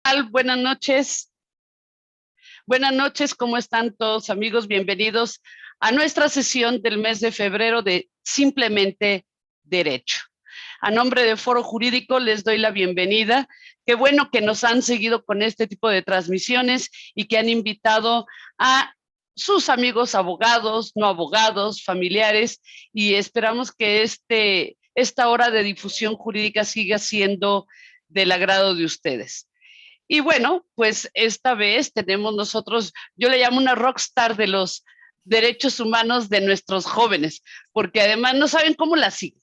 tal? Buenas noches. Buenas noches, ¿cómo están todos amigos? Bienvenidos a nuestra sesión del mes de febrero de Simplemente Derecho. A nombre de Foro Jurídico les doy la bienvenida. Qué bueno que nos han seguido con este tipo de transmisiones y que han invitado a sus amigos abogados, no abogados, familiares, y esperamos que esta hora de difusión jurídica siga siendo del agrado de ustedes. Y bueno, pues esta vez tenemos nosotros, yo le llamo una rockstar de los derechos humanos de nuestros jóvenes, porque además no saben cómo la siguen.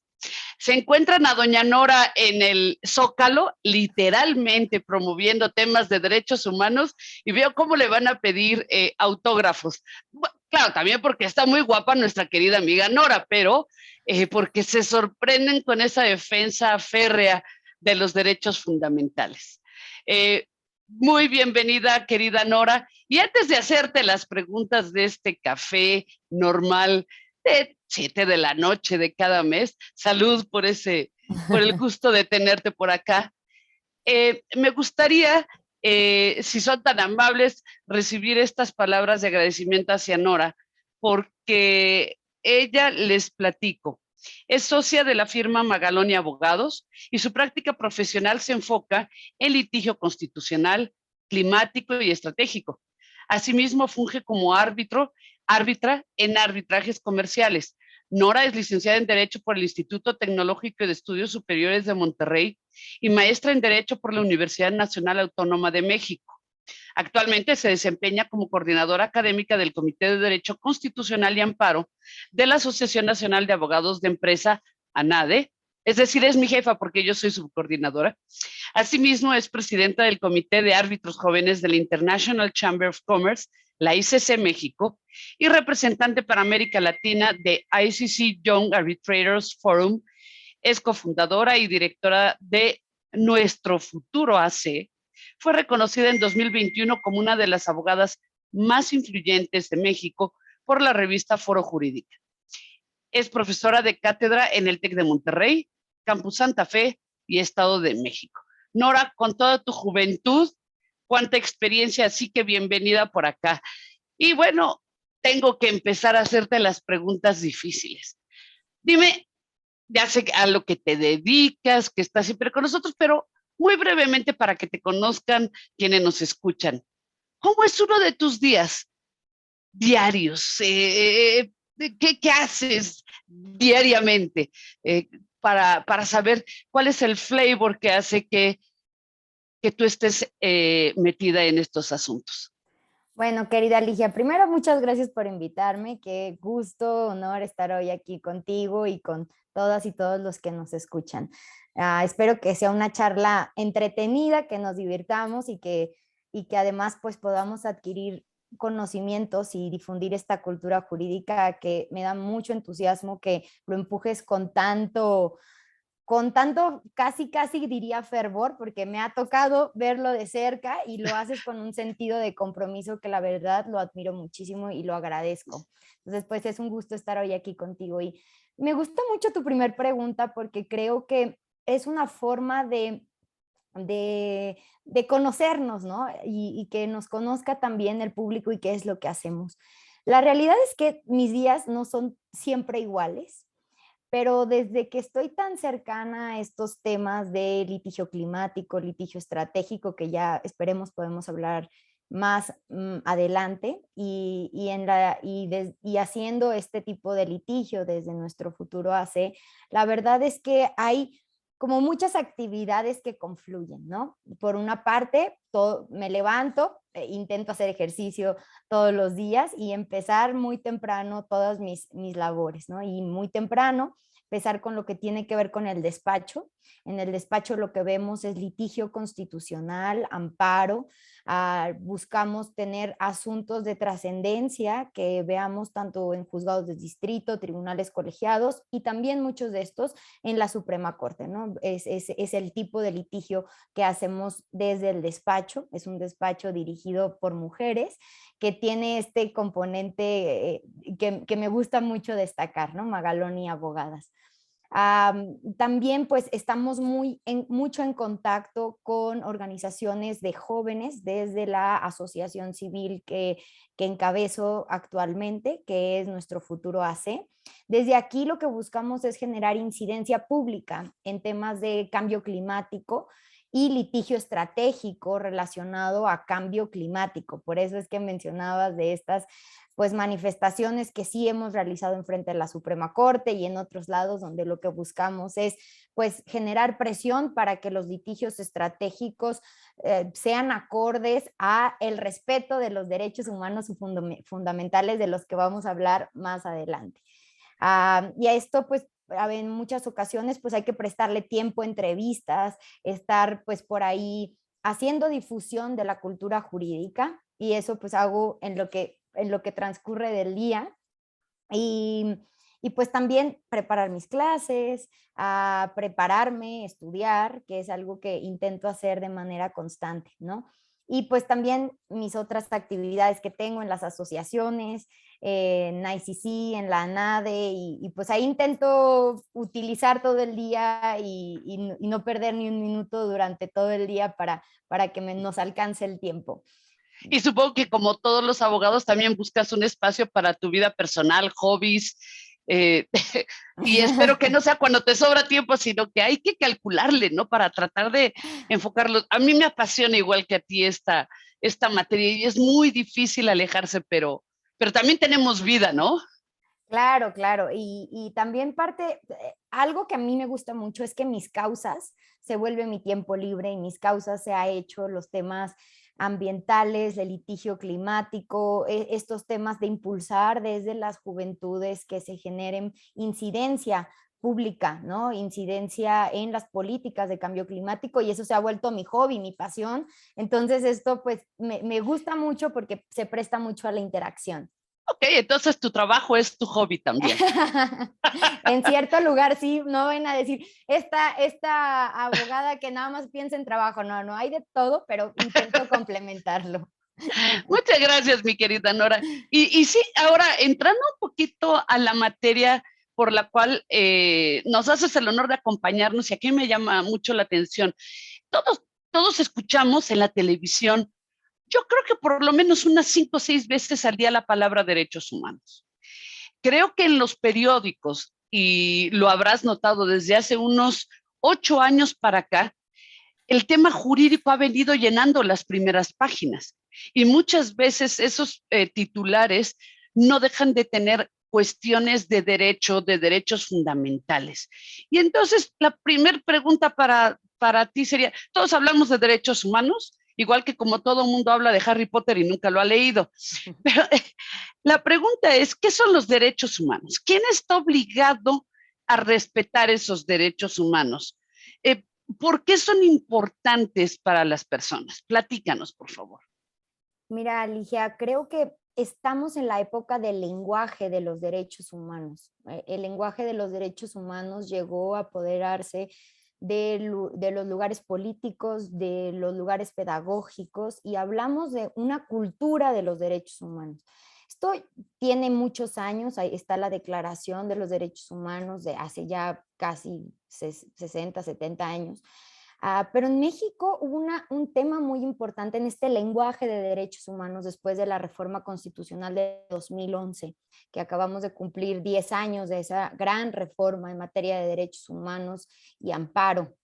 Se encuentran a doña Nora en el Zócalo, literalmente promoviendo temas de derechos humanos, y veo cómo le van a pedir autógrafos. Bueno, claro, también porque está muy guapa nuestra querida amiga Nora, pero porque se sorprenden con esa defensa férrea de los derechos fundamentales. Eh, Muy bienvenida, querida Nora. Y antes de hacerte las preguntas de este café normal de 7 de la noche de cada mes, salud por el gusto de tenerte por acá. Me gustaría, si son tan amables, recibir estas palabras de agradecimiento hacia Nora, porque ella, les platico, es socia de la firma Magaloni Abogados y su práctica profesional se enfoca en litigio constitucional, climático y estratégico. Asimismo, funge como árbitra en arbitrajes comerciales. Nora es licenciada en Derecho por el Instituto Tecnológico de Estudios Superiores de Monterrey y maestra en Derecho por la Universidad Nacional Autónoma de México. Actualmente se desempeña como coordinadora académica del Comité de Derecho Constitucional y Amparo de la Asociación Nacional de Abogados de Empresa, ANADE, es decir, es mi jefa porque yo soy su coordinadora. Asimismo, es presidenta del Comité de Árbitros Jóvenes de la International Chamber of Commerce, la ICC México, y representante para América Latina de ICC Young Arbitrators Forum. Es cofundadora y directora de Nuestro Futuro AC. Fue reconocida en 2021 como una de las abogadas más influyentes de México por la revista Foro Jurídica. Es profesora de cátedra en el TEC de Monterrey, Campus Santa Fe y Estado de México. Nora, con toda tu juventud, cuánta experiencia, así que bienvenida por acá. Y bueno, tengo que empezar a hacerte las preguntas difíciles. Dime, ya sé a lo que te dedicas, que estás siempre con nosotros, pero muy brevemente para que te conozcan quienes nos escuchan. ¿Cómo es uno de tus días diarios? ¿Qué haces diariamente para saber cuál es el flavor que hace que tú estés metida en estos asuntos? Bueno, querida Ligia, primero muchas gracias por invitarme. Qué gusto, honor estar hoy aquí contigo y con todas y todos los que nos escuchan. Espero que sea una charla entretenida, que nos divirtamos y que además pues podamos adquirir conocimientos y difundir esta cultura jurídica que me da mucho entusiasmo que lo empujes con tanto, casi diría fervor, porque me ha tocado verlo de cerca y lo haces con un sentido de compromiso que la verdad lo admiro muchísimo y lo agradezco. Entonces, pues es un gusto estar hoy aquí contigo. Y me gusta mucho tu primer pregunta porque creo que es una forma de conocernos, ¿no? Y que nos conozca también el público y qué es lo que hacemos. La realidad es que mis días no son siempre iguales, pero desde que estoy tan cercana a estos temas de litigio climático, litigio estratégico, que ya esperemos podemos hablar más adelante, y haciendo este tipo de litigio desde Nuestro Futuro AC, la verdad es que hay como muchas actividades que confluyen, ¿no? Por una parte, me levanto, intento hacer ejercicio todos los días y empezar muy temprano todas mis labores, ¿no? Y muy temprano empezar con lo que tiene que ver con el despacho. En el despacho lo que vemos es litigio constitucional, amparo, buscamos tener asuntos de trascendencia que veamos tanto en juzgados de distrito, tribunales colegiados y también muchos de estos en la Suprema Corte, ¿no? Es el tipo de litigio que hacemos desde el despacho, es un despacho dirigido por mujeres que tiene este componente que me gusta mucho destacar, ¿no? Magaloni Abogadas. También pues estamos mucho en contacto con organizaciones de jóvenes desde la asociación civil que encabezo actualmente, que es Nuestro Futuro AC. Desde aquí lo que buscamos es generar incidencia pública en temas de cambio climático y litigio estratégico relacionado a cambio climático. Por eso es que mencionabas de estas pues manifestaciones que sí hemos realizado en frente a la Suprema Corte y en otros lados donde lo que buscamos es pues generar presión para que los litigios estratégicos sean acordes a el respeto de los derechos humanos fundamentales de los que vamos a hablar más adelante. Y a esto pues en muchas ocasiones pues hay que prestarle tiempo, entrevistas, estar pues por ahí haciendo difusión de la cultura jurídica, y eso pues hago en lo que transcurre del día. Y, y pues también preparar mis clases, a prepararme, estudiar, que es algo que intento hacer de manera constante, ¿no? Y pues también mis otras actividades que tengo en las asociaciones, en ICC, en la ANADE, y pues ahí intento utilizar todo el día y no perder ni un minuto durante todo el día para que nos alcance el tiempo. Y supongo que como todos los abogados también buscas un espacio para tu vida personal, hobbies, eh, y espero que no sea cuando te sobra tiempo, sino que hay que calcularle, ¿no? Para tratar de enfocarlo. A mí me apasiona igual que a ti esta materia y es muy difícil alejarse, pero también tenemos vida, ¿no? Claro, claro. Y también algo que a mí me gusta mucho es que mis causas se vuelve mi tiempo libre, y mis causas se ha hecho los temas ambientales, el litigio climático, estos temas de impulsar desde las juventudes que se generen incidencia pública, ¿no? Incidencia en las políticas de cambio climático, y eso se ha vuelto mi hobby, mi pasión. Entonces esto pues me gusta mucho porque se presta mucho a la interacción. Ok, entonces tu trabajo es tu hobby también. En cierto lugar, sí, no van a decir, esta abogada que nada más piensa en trabajo, no, no, hay de todo, pero intento complementarlo. Muchas gracias, mi querida Nora. Y sí, ahora entrando un poquito a la materia por la cual nos haces el honor de acompañarnos, y aquí me llama mucho la atención. Todos escuchamos en la televisión, yo creo que por lo menos unas 5 o 6 veces al día la palabra derechos humanos. Creo que en los periódicos, y lo habrás notado desde hace unos 8 años para acá, el tema jurídico ha venido llenando las primeras páginas y muchas veces esos titulares no dejan de tener cuestiones de derecho, de derechos fundamentales. Y entonces la primera pregunta para ti sería, todos hablamos de derechos humanos, igual que como todo mundo habla de Harry Potter y nunca lo ha leído. Pero la pregunta es, ¿qué son los derechos humanos? ¿Quién está obligado a respetar esos derechos humanos? Eh, ¿Por qué son importantes para las personas? Platícanos, por favor. Mira, Ligia, creo que estamos en la época del lenguaje de los derechos humanos. El lenguaje de los derechos humanos llegó a apoderarse de los lugares políticos, de los lugares pedagógicos, y hablamos de una cultura de los derechos humanos. Esto tiene muchos años, ahí está la Declaración de los Derechos Humanos de hace ya casi 60, 70 años. Pero en México hubo un tema muy importante en este lenguaje de derechos humanos después de la reforma constitucional de 2011, que acabamos de cumplir 10 años de esa gran reforma en materia de derechos humanos y amparo,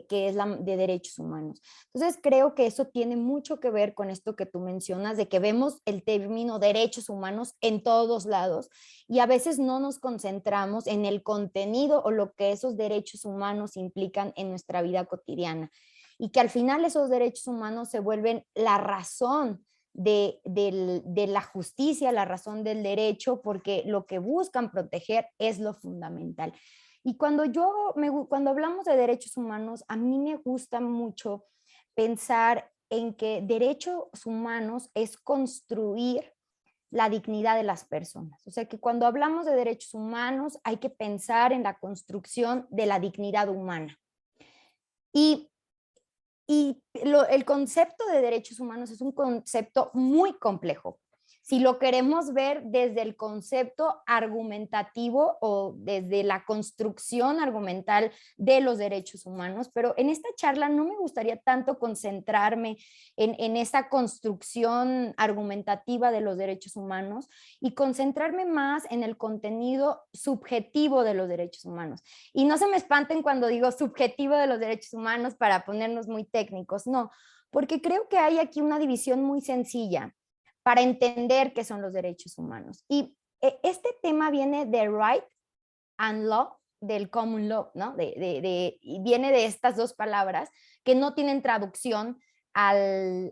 que es la de derechos humanos. Entonces creo que eso tiene mucho que ver con esto que tú mencionas, de que vemos el término derechos humanos en todos lados y a veces no nos concentramos en el contenido o lo que esos derechos humanos implican en nuestra vida cotidiana, y que al final esos derechos humanos se vuelven la razón de la justicia, la razón del derecho, porque lo que buscan proteger es lo fundamental. Y cuando hablamos de derechos humanos, a mí me gusta mucho pensar en que derechos humanos es construir la dignidad de las personas. O sea que cuando hablamos de derechos humanos hay que pensar en la construcción de la dignidad humana. Y, el concepto de derechos humanos es un concepto muy complejo. si lo queremos ver desde el concepto argumentativo o desde la construcción argumental de los derechos humanos, pero en esta charla no me gustaría tanto concentrarme en esa construcción argumentativa de los derechos humanos y concentrarme más en el contenido subjetivo de los derechos humanos. Y no se me espanten cuando digo subjetivo de los derechos humanos para ponernos muy técnicos, no, porque creo que hay aquí una división muy sencilla para entender qué son los derechos humanos. Y este tema viene de right and law, del common law, ¿no? Y viene de estas dos palabras que no tienen traducción al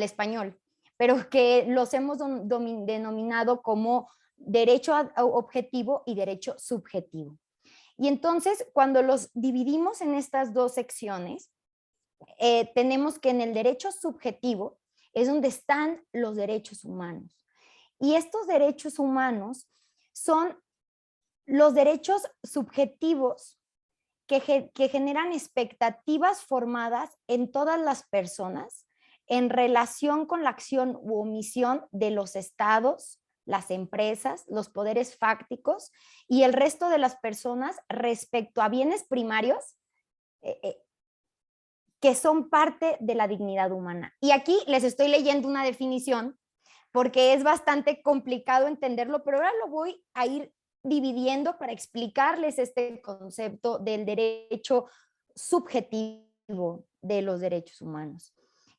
español, pero que los hemos denominado como derecho objetivo y derecho subjetivo. Y entonces, cuando los dividimos en estas dos secciones, tenemos que en el derecho subjetivo es donde están los derechos humanos. Y estos derechos humanos son los derechos subjetivos que generan expectativas formadas en todas las personas en relación con la acción u omisión de los estados, las empresas, los poderes fácticos y el resto de las personas respecto a bienes primarios que son parte de la dignidad humana. Y aquí les estoy leyendo una definición porque es bastante complicado entenderlo, pero ahora lo voy a ir dividiendo para explicarles este concepto del derecho subjetivo de los derechos humanos.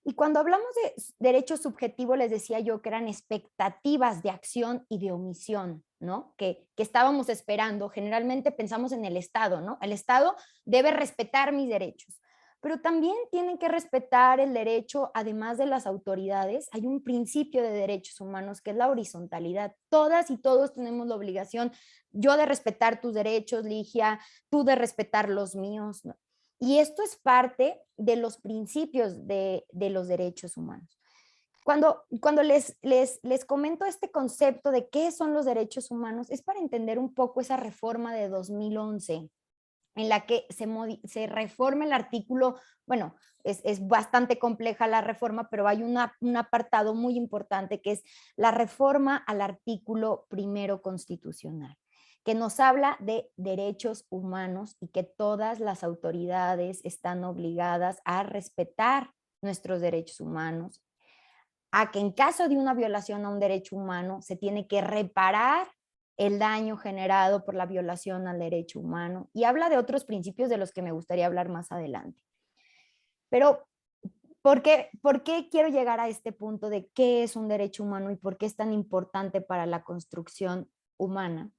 Y cuando hablamos de derecho subjetivo, les decía yo que eran expectativas de acción y de omisión, ¿no? Que estábamos esperando. Generalmente pensamos en el Estado, ¿no? El Estado debe respetar mis derechos, pero también tienen que respetar el derecho, además de las autoridades. Hay un principio de derechos humanos que es la horizontalidad. Todas y todos tenemos la obligación, yo de respetar tus derechos, Ligia, tú de respetar los míos, ¿no? Y esto es parte de los principios de los derechos humanos. Cuando les comento este concepto de qué son los derechos humanos, es para entender un poco esa reforma de 2011 en la que se reforma el artículo, bueno, es bastante compleja la reforma, pero hay un apartado muy importante que es la reforma al artículo 1 constitucional, que nos habla de derechos humanos y que todas las autoridades están obligadas a respetar nuestros derechos humanos, a que en caso de una violación a un derecho humano se tiene que reparar el daño generado por la violación al derecho humano, y habla de otros principios de los que me gustaría hablar más adelante. Pero, ¿por qué quiero llegar a este punto de qué es un derecho humano y por qué es tan importante para la construcción humana,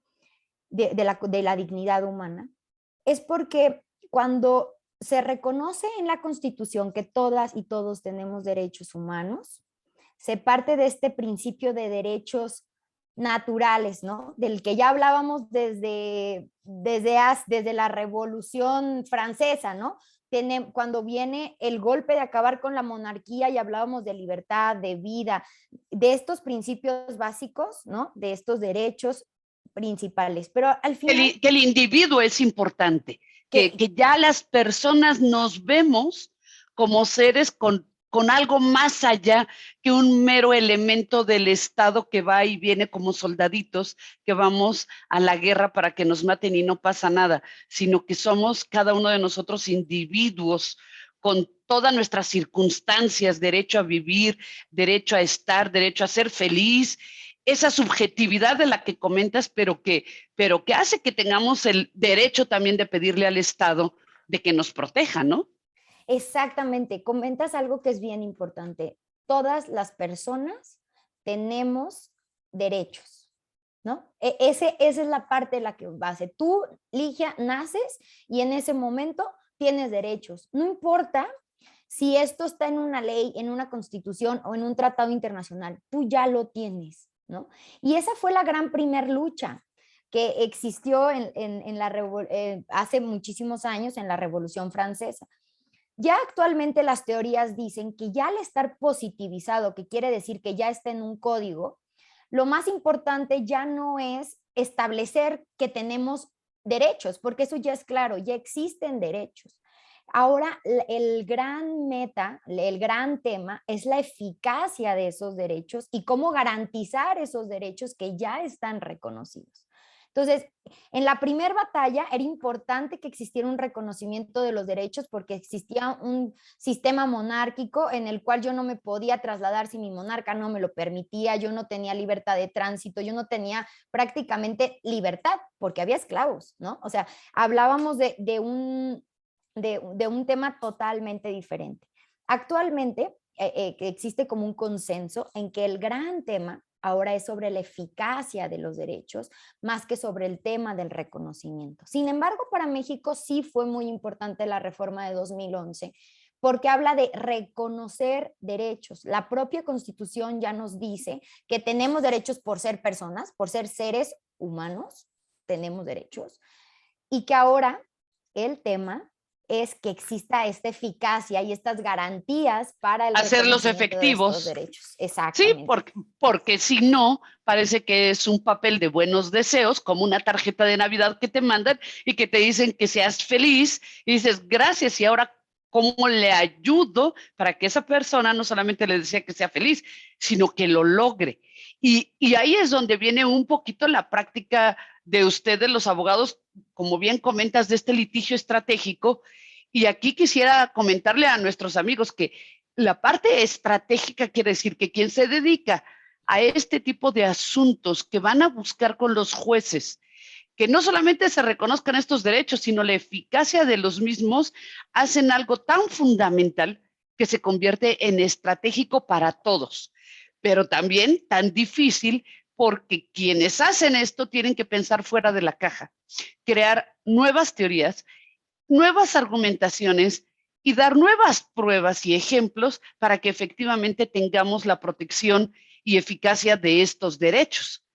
de la dignidad humana? Es porque cuando se reconoce en la Constitución que todas y todos tenemos derechos humanos, se parte de este principio de derechos naturales, ¿no? Del que ya hablábamos desde la Revolución Francesa, ¿no? Cuando viene el golpe de acabar con la monarquía y hablábamos de libertad, de vida, de estos principios básicos, ¿no? De estos derechos principales. Pero al final... Que el individuo es importante, que ya las personas nos vemos como seres con algo más allá que un mero elemento del Estado que va y viene como soldaditos, que vamos a la guerra para que nos maten y no pasa nada, sino que somos cada uno de nosotros individuos con todas nuestras circunstancias, derecho a vivir, derecho a estar, derecho a ser feliz, esa subjetividad de la que comentas, pero que hace que tengamos el derecho también de pedirle al Estado de que nos proteja, ¿no? Exactamente, comentas algo que es bien importante. Todas las personas tenemos derechos, ¿no? Esa es la parte de la que base. Tú, Ligia, naces y en ese momento tienes derechos. No importa si esto está en una ley, en una constitución o en un tratado internacional, tú ya lo tienes, ¿no? Y esa fue la gran primer lucha que existió hace muchísimos años en la Revolución Francesa. Ya actualmente las teorías dicen que ya al estar positivizado, que quiere decir que ya está en un código, lo más importante ya no es establecer que tenemos derechos, porque eso ya es claro, ya existen derechos. Ahora el gran meta, el gran tema es la eficacia de esos derechos y cómo garantizar esos derechos que ya están reconocidos. Entonces, en la primera batalla era importante que existiera un reconocimiento de los derechos porque existía un sistema monárquico en el cual yo no me podía trasladar si mi monarca no me lo permitía, yo no tenía libertad de tránsito, yo no tenía prácticamente libertad porque había esclavos, ¿no? O sea, hablábamos de un tema totalmente diferente. Actualmente existe como un consenso en que el gran tema ahora es sobre la eficacia de los derechos más que sobre el tema del reconocimiento. Sin embargo, para México sí fue muy importante la reforma de 2011 porque habla de reconocer derechos. La propia Constitución ya nos dice que tenemos derechos por ser personas, por ser seres humanos, tenemos derechos, y que ahora el tema es que exista esta eficacia y estas garantías para el Hacerlos reconocimiento de estos efectivos. derechos. Sí, Exactamente. porque si no, parece que es un papel de buenos deseos, como una tarjeta de Navidad que te mandan y que te dicen que seas feliz y dices, gracias, y ahora, ¿cómo le ayudo para que esa persona no solamente le desea que sea feliz, sino que lo logre? Y ahí es donde viene un poquito la práctica de ustedes, los abogados, como bien comentas, de este litigio estratégico. Y aquí quisiera comentarle a nuestros amigos que la parte estratégica quiere decir que quien se dedica a este tipo de asuntos que van a buscar con los jueces, que no solamente se reconozcan estos derechos, sino la eficacia de los mismos, hacen algo tan fundamental que se convierte en estratégico para todos, pero también tan difícil porque quienes hacen esto tienen que pensar fuera de la caja, crear nuevas teorías, nuevas argumentaciones y dar nuevas pruebas y ejemplos para que efectivamente tengamos la protección y eficacia de estos derechos.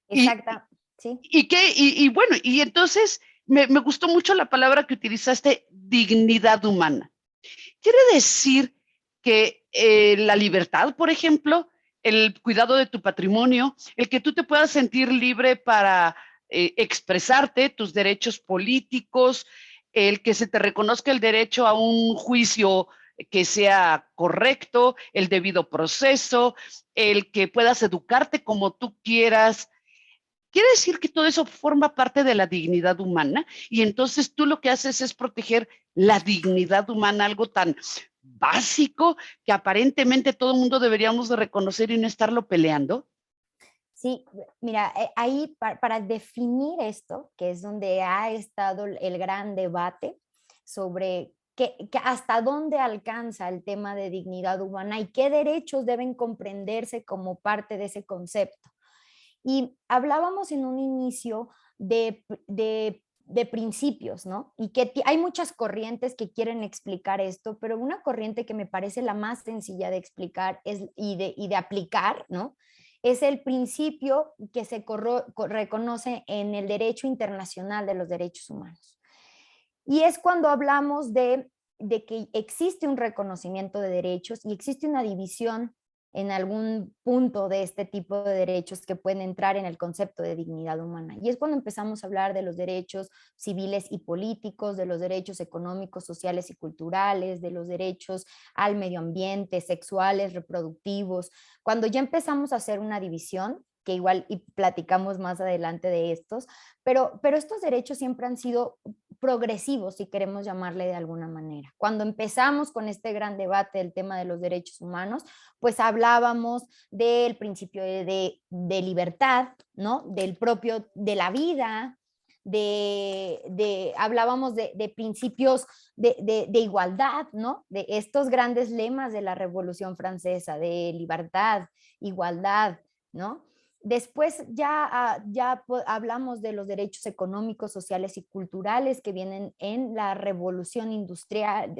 Y, Exacta, sí. y bueno, y entonces me gustó mucho la palabra que utilizaste, dignidad humana. Quiere decir que la libertad, por ejemplo, el cuidado de tu patrimonio, el que tú te puedas sentir libre para expresarte, tus derechos políticos, el que se te reconozca el derecho a un juicio que sea correcto, el debido proceso, el que puedas educarte como tú quieras. Quiere decir que todo eso forma parte de la dignidad humana y entonces tú lo que haces es proteger la dignidad humana, algo tan básico que aparentemente todo el mundo deberíamos de reconocer y no estarlo peleando. Sí, mira, ahí para definir esto, que es donde ha estado el gran debate sobre que hasta dónde alcanza el tema de dignidad humana y qué derechos deben comprenderse como parte de ese concepto. Y hablábamos en un inicio de principios, ¿no? Y que hay muchas corrientes que quieren explicar esto, pero una corriente que me parece la más sencilla de explicar y de aplicar, ¿no? Es el principio que se reconoce en el derecho internacional de los derechos humanos. Y es cuando hablamos de que existe un reconocimiento de derechos y existe una división en algún punto de este tipo de derechos que pueden entrar en el concepto de dignidad humana. Y es cuando empezamos a hablar de los derechos civiles y políticos, de los derechos económicos, sociales y culturales, de los derechos al medio ambiente, sexuales, reproductivos. Cuando ya empezamos a hacer una división, que igual y platicamos más adelante de estos, pero estos derechos siempre han sido progresivos, si queremos llamarle de alguna manera. Cuando empezamos con este gran debate del tema de los derechos humanos, pues hablábamos del principio de libertad, ¿no? Del propio, de la vida, hablábamos de principios de igualdad, ¿no? De estos grandes lemas de la Revolución Francesa, de libertad, igualdad, ¿no? Después ya hablamos de los derechos económicos, sociales y culturales que vienen en la revolución industrial,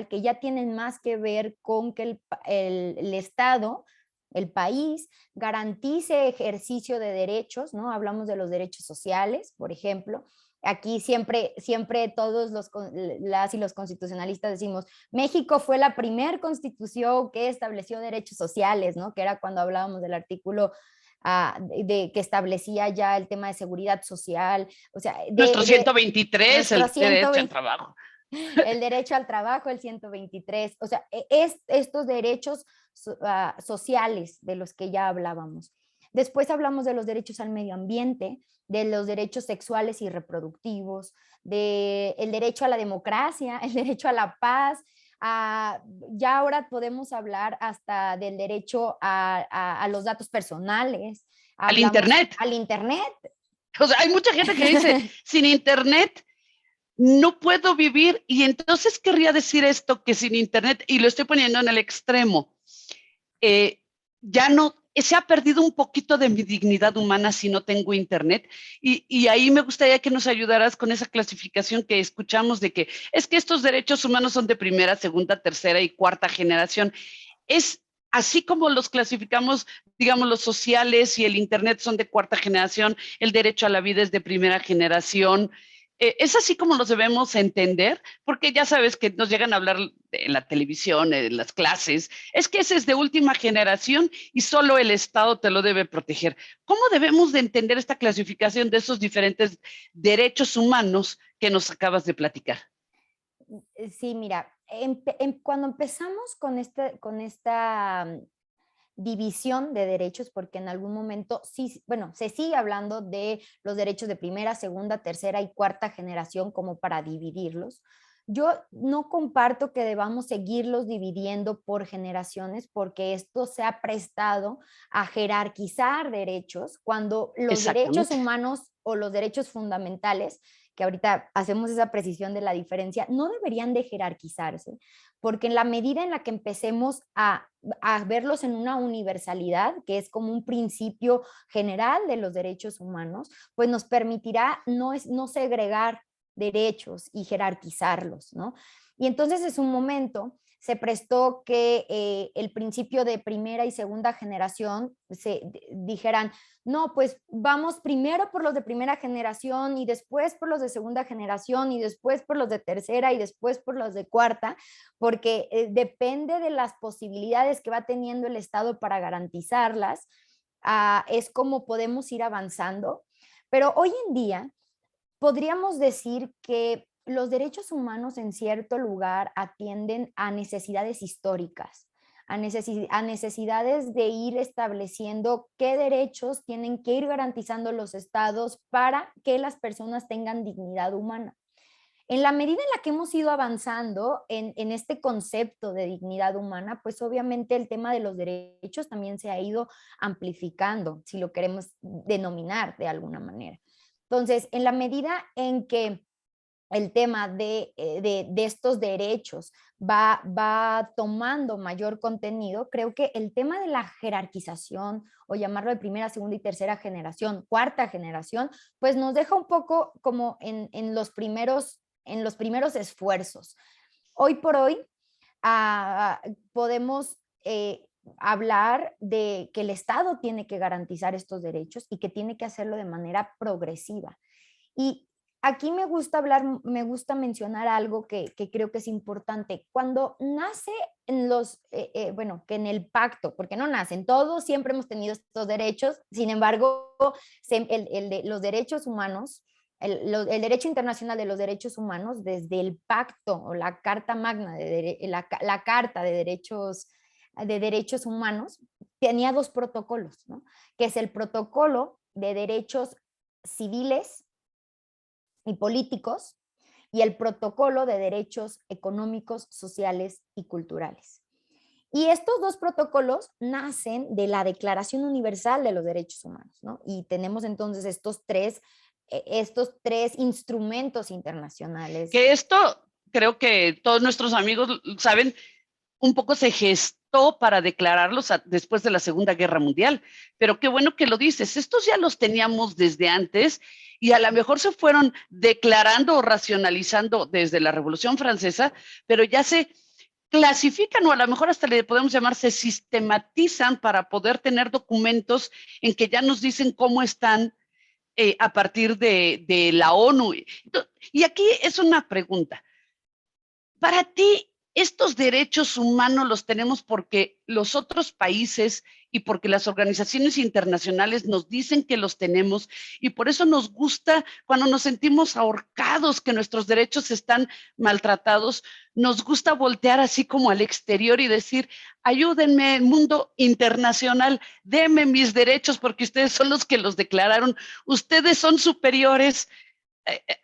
que ya tienen más que ver con que el Estado, el país, garantice ejercicio de derechos, ¿no? Hablamos de los derechos sociales, por ejemplo. Aquí siempre todos las y los constitucionalistas decimos, México fue la primer constitución que estableció derechos sociales, ¿no? Que era cuando hablábamos del artículo que establecía ya el tema de seguridad social, o sea, Nuestro 123, nuestro el derecho al 120, trabajo. el derecho al trabajo, el 123, o sea, estos derechos sociales de los que ya hablábamos. Después hablamos de los derechos al medio ambiente, de los derechos sexuales y reproductivos, del derecho a la democracia, el derecho a la paz. Ya ahora podemos hablar hasta del derecho a los datos personales, Al hablamos Internet. al Internet. O sea, hay mucha gente que dice, sin Internet no puedo vivir, y entonces querría decir esto, que sin Internet, y lo estoy poniendo en el extremo, ya no, se ha perdido un poquito de mi dignidad humana si no tengo Internet, y ahí me gustaría que nos ayudaras con esa clasificación que escuchamos de que es que estos derechos humanos son de primera, segunda, tercera y cuarta generación. Es así como los clasificamos, digamos, los sociales y el Internet son de cuarta generación, el derecho a la vida es de primera generación. Es así como los debemos entender, porque ya sabes que nos llegan a hablar en la televisión, en las clases, es que ese es de última generación y solo el Estado te lo debe proteger. ¿Cómo debemos de entender esta clasificación de esos diferentes derechos humanos que nos acabas de platicar? Sí, mira, cuando empezamos con esta división de derechos, porque en algún momento sí, bueno, se sigue hablando de los derechos de primera, segunda, tercera y cuarta generación como para dividirlos. Yo no comparto que debamos seguirlos dividiendo por generaciones porque esto se ha prestado a jerarquizar derechos cuando los derechos Exactamente. humanos o los derechos fundamentales, que ahorita hacemos esa precisión de la diferencia, no deberían de jerarquizarse, porque en la medida en la que empecemos a verlos en una universalidad, que es como un principio general de los derechos humanos, pues nos permitirá no segregar derechos y jerarquizarlos, ¿no? Y entonces es un momento se prestó que el principio de primera y segunda generación dijeran, no, pues vamos primero por los de primera generación y después por los de segunda generación y después por los de tercera y después por los de cuarta, porque depende de las posibilidades que va teniendo el Estado para garantizarlas, es como podemos ir avanzando. Pero hoy en día podríamos decir que los derechos humanos en cierto lugar atienden a necesidades históricas, a necesidades de ir estableciendo qué derechos tienen que ir garantizando los estados para que las personas tengan dignidad humana. En la medida en la que hemos ido avanzando en este concepto de dignidad humana, pues obviamente el tema de los derechos también se ha ido amplificando, si lo queremos denominar de alguna manera. Entonces, en la medida en que el tema de estos derechos va tomando mayor contenido, creo que el tema de la jerarquización o llamarlo de primera, segunda y tercera generación, cuarta generación, pues nos deja un poco como en los primeros esfuerzos. Hoy por hoy podemos hablar de que el Estado tiene que garantizar estos derechos y que tiene que hacerlo de manera progresiva. Y aquí me gusta mencionar algo que creo que es importante. Cuando nace bueno, que en el pacto, porque no nacen, todos siempre hemos tenido estos derechos, sin embargo, los derechos humanos, el derecho internacional de los derechos humanos, desde el pacto o la Carta Magna, la Carta de Derechos Humanos, tenía dos protocolos, ¿no? Que es el protocolo de derechos civiles y políticos y el protocolo de derechos económicos, sociales y culturales. Y estos dos protocolos nacen de la Declaración Universal de los Derechos Humanos, ¿no? Y tenemos entonces estos tres instrumentos internacionales. Que esto creo que todos nuestros amigos saben, un poco se gestó para declararlos después de la Segunda Guerra Mundial, pero qué bueno que lo dices, estos ya los teníamos desde antes y a lo mejor se fueron declarando o racionalizando desde la Revolución Francesa, pero ya se clasifican o a lo mejor hasta le podemos llamar, se sistematizan para poder tener documentos en que ya nos dicen cómo están a partir de la ONU. Y aquí es una pregunta. Para ti, estos derechos humanos los tenemos porque los otros países y porque las organizaciones internacionales nos dicen que los tenemos, y por eso nos gusta cuando nos sentimos ahorcados, que nuestros derechos están maltratados, nos gusta voltear así como al exterior y decir, ayúdenme, el mundo internacional, denme mis derechos porque ustedes son los que los declararon, ustedes son superiores,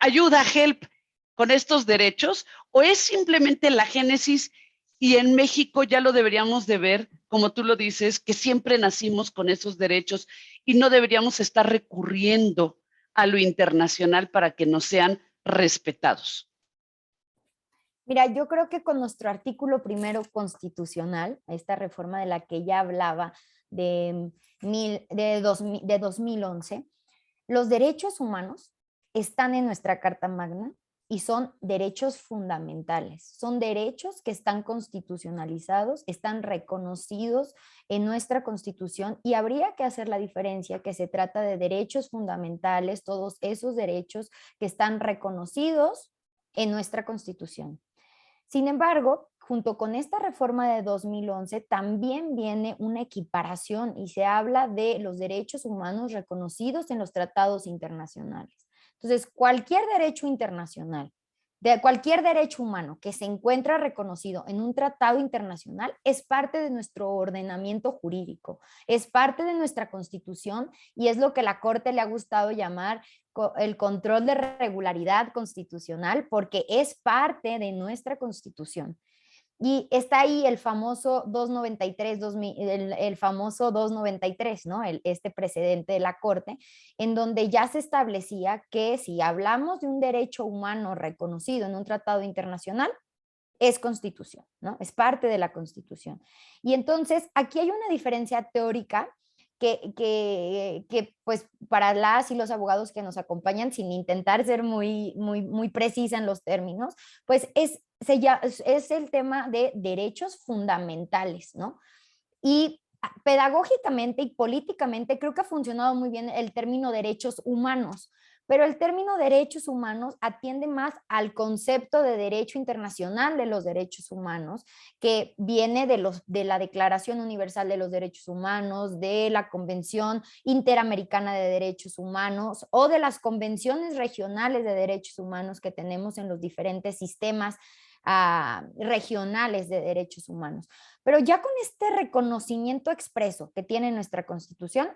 ayuda, help con estos derechos, o es simplemente la génesis y en México ya lo deberíamos de ver, como tú lo dices, que siempre nacimos con esos derechos y no deberíamos estar recurriendo a lo internacional para que nos sean respetados. Mira, yo creo que con nuestro artículo primero constitucional, esta reforma de la que ya hablaba de 2011, los derechos humanos están en nuestra Carta Magna y son derechos fundamentales, son derechos que están constitucionalizados, están reconocidos en nuestra Constitución y habría que hacer la diferencia que se trata de derechos fundamentales, todos esos derechos que están reconocidos en nuestra Constitución. Sin embargo, junto con esta reforma de 2011 también viene una equiparación y se habla de los derechos humanos reconocidos en los tratados internacionales. Entonces, cualquier derecho internacional, de cualquier derecho humano que se encuentra reconocido en un tratado internacional es parte de nuestro ordenamiento jurídico, es parte de nuestra Constitución y es lo que la Corte le ha gustado llamar el control de regularidad constitucional porque es parte de nuestra Constitución. Y está ahí el famoso 293, el famoso 293, ¿no? Este precedente de la Corte, en donde ya se establecía que si hablamos de un derecho humano reconocido en un tratado internacional, es Constitución, ¿no? Es parte de la Constitución. Y entonces aquí hay una diferencia teórica que pues para las y los abogados que nos acompañan, sin intentar ser muy precisa en los términos, pues es el tema de derechos fundamentales, ¿no? Y pedagógicamente y políticamente creo que ha funcionado muy bien el término derechos humanos, pero el término derechos humanos atiende más al concepto de derecho internacional de los derechos humanos, que viene de la Declaración Universal de los Derechos Humanos, de la Convención Interamericana de Derechos Humanos o de las convenciones regionales de derechos humanos que tenemos en los diferentes sistemas regionales de derechos humanos. Pero ya con este reconocimiento expreso que tiene nuestra Constitución,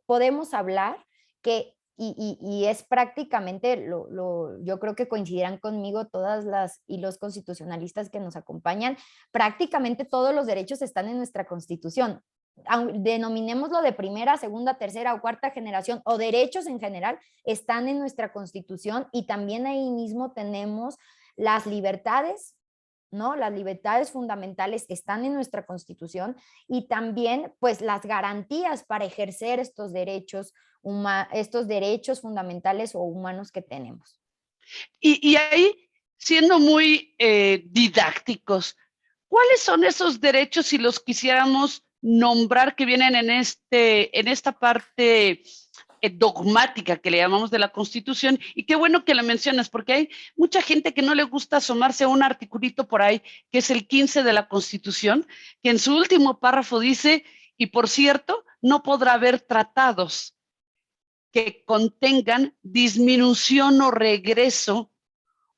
podemos hablar que y es prácticamente, yo creo que coincidirán conmigo todas las y los constitucionalistas que nos acompañan, prácticamente todos los derechos están en nuestra Constitución. Denominémoslo de primera, segunda, tercera o cuarta generación o derechos en general, están en nuestra Constitución y también ahí mismo tenemos las libertades, ¿no? Las libertades fundamentales están en nuestra Constitución y también pues las garantías para ejercer estos derechos fundamentales o humanos que tenemos. Y ahí, siendo muy didácticos, ¿cuáles son esos derechos si los quisiéramos nombrar que vienen en esta parte dogmática que le llamamos de la Constitución? Y qué bueno que la mencionas, porque hay mucha gente que no le gusta asomarse a un articulito por ahí, que es el 15 de la Constitución, que en su último párrafo dice, y por cierto, no podrá haber tratados que contengan disminución o regreso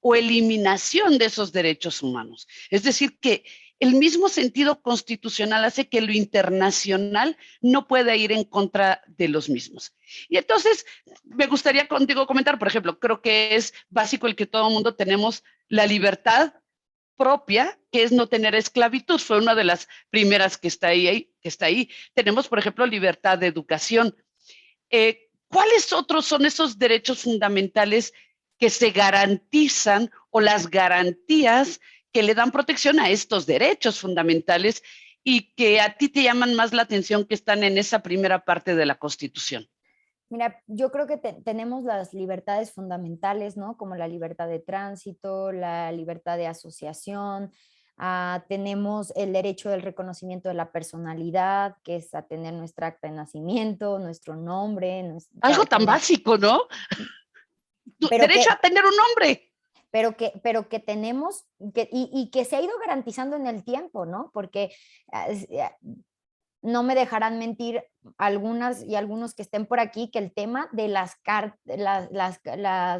o eliminación de esos derechos humanos. Es decir, que el mismo sentido constitucional hace que lo internacional no pueda ir en contra de los mismos. Y entonces, me gustaría contigo comentar, por ejemplo, creo que es básico el que todo el mundo tenemos la libertad propia, que es no tener esclavitud, fue una de las primeras que está ahí. Tenemos, por ejemplo, libertad de educación. ¿Cuáles otros son esos derechos fundamentales que se garantizan o las garantías que le dan protección a estos derechos fundamentales y que a ti te llaman más la atención que están en esa primera parte de la Constitución? Mira, yo creo que tenemos las libertades fundamentales, ¿no? Como la libertad de tránsito, la libertad de asociación, tenemos el derecho del reconocimiento de la personalidad, que es a tener nuestra acta de nacimiento, nuestro nombre. Algo tan básico, ¿no? Pero Derecho a tener un nombre. pero que tenemos, y que se ha ido garantizando en el tiempo, ¿no? Porque no me dejarán mentir algunas y algunos que estén por aquí, que el tema de las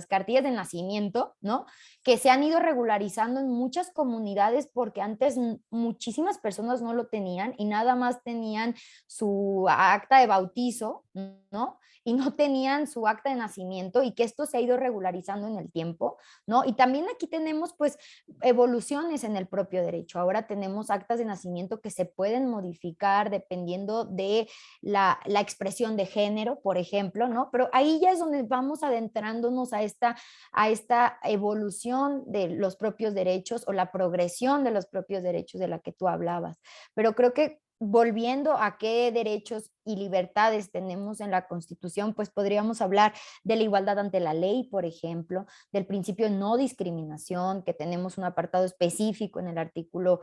cartillas de nacimiento, ¿no? Que se han ido regularizando en muchas comunidades porque antes muchísimas personas no lo tenían y nada más tenían su acta de bautizo, ¿no? Y no tenían su acta de nacimiento, y que esto se ha ido regularizando en el tiempo, ¿no? Y también aquí tenemos pues evoluciones en el propio derecho. Ahora tenemos actas de nacimiento que se pueden modificar dependiendo de la expresión de género, por ejemplo, ¿no? Pero ahí ya es donde vamos adentrándonos a esta evolución de los propios derechos, o la progresión de los propios derechos de la que tú hablabas. Pero creo que volviendo a qué derechos y libertades tenemos en la Constitución, pues podríamos hablar de la igualdad ante la ley, por ejemplo, del principio de no discriminación, que tenemos un apartado específico en el artículo